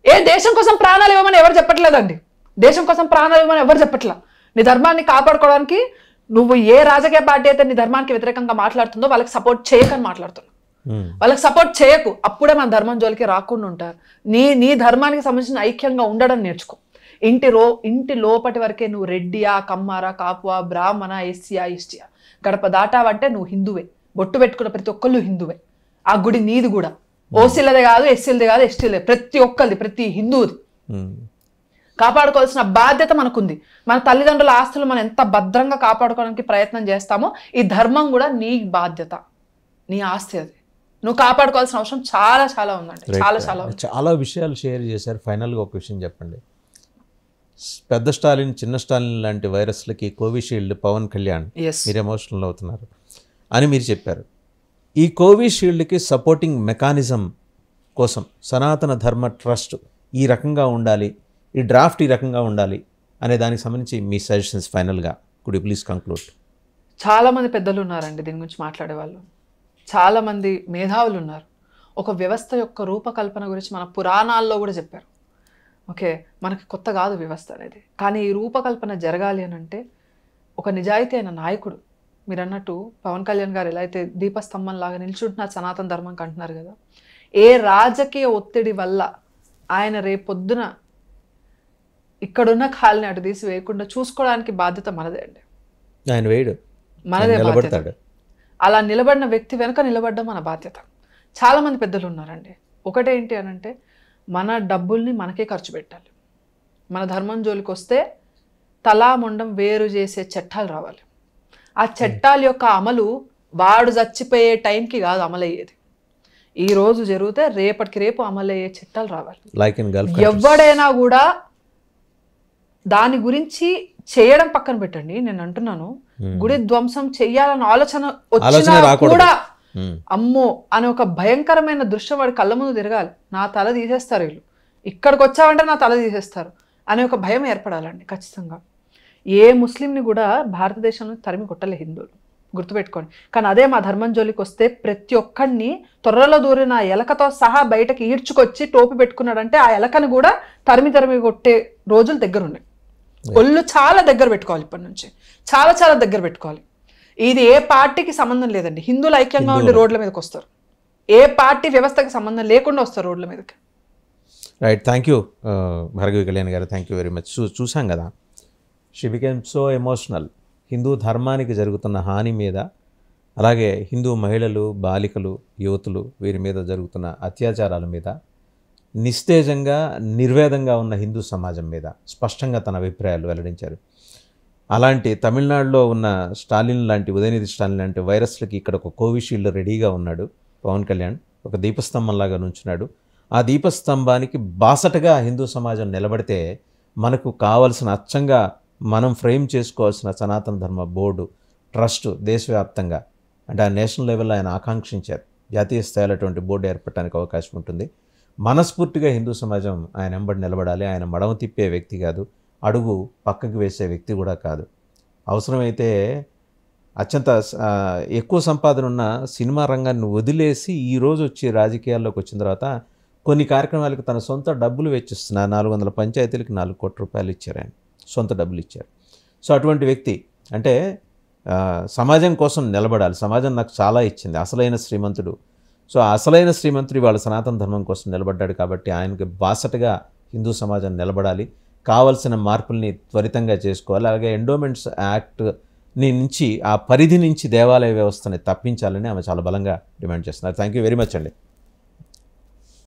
ఏ దేశం కోసం ప్రాణాలు ఇవ్వమని ఎవరు చెప్పట్లేదండి. దేశం కోసం ప్రాణాలు ఇవ్వమని ఎవరు చెప్పట్లా. నీ ధర్మాన్ని కాపాడుకోవడానికి నువ్వు ఏ రాజకీయ పార్టీ అయితే నీ ధర్మానికి వ్యతిరేకంగా మాట్లాడుతుందో వాళ్ళకి సపోర్ట్ చేయకని మాట్లాడుతున్నావు. వాళ్ళకి సపోర్ట్ చేయకు, అప్పుడే మన ధర్మం జోలికి రాకుండా ఉంటారు. నీ ధర్మానికి సంబంధించిన ఐక్యంగా ఉండడం నేర్చుకో. ఇంటి లోపటి వరకే నువ్వు రెడ్డియా, కమ్మారా, కాపువా, బ్రాహ్మణ, ఎస్సీయా, ఎస్టీయా, గడప దాటావంటే నువ్వు హిందువే. బొట్టు పెట్టుకున్న ప్రతి ఒక్కళ్ళు హిందువే. ఆ గుడి నీది కూడా, ఓసీలదే కాదు, ఎస్సీలదే కాదు, ఎస్టీలదే, ప్రతి ఒక్కరిది, ప్రతి హిందువుది. కాపాడుకోవాల్సిన బాధ్యత మనకుంది. మన తల్లిదండ్రుల ఆస్తులు మనం ఎంత భద్రంగా కాపాడుకోవడానికి ప్రయత్నం చేస్తామో ఈ ధర్మం కూడా నీ బాధ్యత, నీ ఆస్తి, అది నువ్వు కాపాడుకోవాల్సిన అవసరం చాలా చాలా ఉందండి. చాలా విషయాలు షేర్ చేశారు. ఫైనల్గా ఒక విషయం చెప్పండి. పెద్ద స్టాలిన్, చిన్న స్టాలిన్ లాంటి వైరస్లకి కోవిషీల్డ్ పవన్ కళ్యాణ్ మీరు ఎమోషనల్ అవుతున్నారు అని మీరు చెప్పారు. ఈ కోవిషీల్డ్కి సపోర్టింగ్ మెకానిజం కోసం సనాతన ధర్మ ట్రస్ట్ ఈ రకంగా ఉండాలి, ఈ డ్రాఫ్ట్ ఈ రకంగా ఉండాలి అనే దానికి సంబంధించి మీ సజెషన్స్ ఫైనల్గా కుడ్ యు ప్లీజ్ కంక్లూడ్. చాలామంది పెద్దలు ఉన్నారండి దీని గురించి మాట్లాడే వాళ్ళు, చాలామంది మేధావులు ఉన్నారు. ఒక వ్యవస్థ యొక్క రూపకల్పన గురించి మన పురాణాల్లో కూడా చెప్పారు. ఓకే, మనకి కొత్త కాదు వ్యవస్థ అనేది, కానీ ఈ రూపకల్పన జరగాలి అని అంటే ఒక నిజాయితీ అయిన నాయకుడు, మీరు అన్నట్టు పవన్ కళ్యాణ్ గారు ఎలా అయితే దీపస్తంభం లాగా నిల్చుంటున్నారు సనాతన ధర్మంకి అంటున్నారు కదా, ఏ రాజకీయ ఒత్తిడి వల్ల ఆయన రేపొద్దున ఇక్కడున్న ఖాళీని అటు తీసి వేయకుండా చూసుకోవడానికి బాధ్యత మనదే అండి. ఆయన వేయడు, మనదే బాధ్యత. అలా నిలబడిన వ్యక్తి వెనక నిలబడడం మన బాధ్యత. చాలామంది పెద్దలు ఉన్నారండి. ఒకటేంటి అని అంటే మన డబ్బుల్ని మనకే ఖర్చు పెట్టాలి. మన ధర్మం జోలికి వస్తే తలా మొండం వేరు చేసే చట్టాలు రావాలి. ఆ చట్టాల యొక్క అమలు వాడు చచ్చిపోయే టైంకి కాదు అమలయ్యేది, ఈ రోజు జరిగితే రేపటికి రేపు అమలయ్యే చట్టాలు రావాలి. ఎవడైనా కూడా దాని గురించి చేయడం పక్కన పెట్టండి, నేను అంటున్నాను గుడి ధ్వంసం చెయ్యాలన్న ఆలోచన వచ్చినా కూడా అమ్మో అనే ఒక భయంకరమైన దృశ్యం వాడి కళ్ళ ముందు తిరగాలి. నా తల తీసేస్తారు వీళ్ళు, ఇక్కడికి వచ్చావంటే నా తల తీసేస్తారు అనే ఒక భయం ఏర్పడాలండి ఖచ్చితంగా. ఏ ముస్లింని కూడా భారతదేశంలో తరిమి కొట్టలే హిందువులు, గుర్తుపెట్టుకోండి. కానీ అదే మా ధర్మం జోలికి వస్తే ప్రతి ఒక్కడిని తొర్రలో దూరిన ఎలకతో సహా బయటకి ఈడ్చుకొచ్చి టోపి పెట్టుకున్నాడంటే ఆ ఎలకని కూడా తరిమి కొట్టే రోజులు దగ్గర ఉన్నాయి. ఒళ్ళు చాలా దగ్గర పెట్టుకోవాలి, ఇప్పటి నుంచి చాలా చాలా దగ్గర పెట్టుకోవాలి. ఇది ఏ పార్టీకి సంబంధం లేదండి, హిందువులు ఐక్యంగా ఉండి రోడ్ల మీదకి వస్తారు, ఏ పార్టీ వ్యవస్థకి సంబంధం లేకుండా వస్తారు రోడ్ల మీదకి. Right, thank you Bhargavi Kalyan గారు, థ్యాంక్ యూ వెరీ మచ్. చూసాం కదా, she became so emotional. Hindu ధర్మానికి జరుగుతున్న హాని మీద, అలాగే హిందూ మహిళలు, బాలికలు, యువతులు వీరి మీద జరుగుతున్న అత్యాచారాల మీద, నిస్తేజంగా నిర్వేదంగా ఉన్న హిందూ సమాజం మీద స్పష్టంగా తన అభిప్రాయాలు వెల్లడించారు. అలాంటి తమిళనాడులో ఉన్న స్టాలిన్ లాంటి, ఉదయనిధి స్టాలిన్ లాంటి వైరస్లకి ఇక్కడ ఒక కోవిషీల్డ్ రెడీగా ఉన్నాడు పవన్ కళ్యాణ్, ఒక దీపస్తంభంలాగా నుంచున్నాడు. ఆ దీపస్తంభానికి బాసటగా హిందూ సమాజం నిలబడితే మనకు కావలసిన అచ్చంగా మనం ఫ్రేమ్ చేసుకోవాల్సిన సనాతన ధర్మ బోర్డు, ట్రస్ట్ దేశవ్యాప్తంగా అంటే ఆ నేషనల్ లెవెల్లో ఆయన ఆకాంక్షించారు. జాతీయ స్థాయిలో అటువంటి బోర్డు ఏర్పడటానికి అవకాశం ఉంటుంది. మనస్ఫూర్తిగా హిందూ సమాజం ఆయన వెంబడి నిలబడాలి. ఆయన మడమ తిప్పే వ్యక్తి కాదు, అడుగు పక్కకు వేసే వ్యక్తి కూడా కాదు. అవసరమైతే అత్యంత ఎక్కువ సంపాదన ఉన్న సినిమా రంగాన్ని వదిలేసి ఈరోజు వచ్చి రాజకీయాల్లోకి వచ్చిన తర్వాత కొన్ని కార్యక్రమాలకు తన సొంత డబ్బులు వెచ్చిస్తున్నారు. 400 పంచాయతీలకు 4 కోట్ల రూపాయలు ఇచ్చారు, ఆయన సొంత డబ్బులు ఇచ్చారు. సో అటువంటి వ్యక్తి అంటే సమాజం కోసం నిలబడాలి. సమాజం నాకు చాలా ఇచ్చింది, అసలైన శ్రీమంతుడు. సో అసలైన శ్రీమంతుడు వాళ్ళ సనాతన ధర్మం కోసం నిలబడ్డాడు కాబట్టి ఆయనకి బాసటగా హిందూ సమాజం నిలబడాలి. కావలసిన మార్పుల్ని త్వరితంగా చేసుకోవాలి. అలాగే ఎండోమెంట్స్ యాక్ట్ నుంచి, ఆ పరిధి నుంచి దేవాలయ వ్యవస్థని తప్పించాలని ఆమె చాలా బలంగా డిమాండ్ చేస్తున్నారు. థ్యాంక్ యూ వెరీ మచ్ అండి.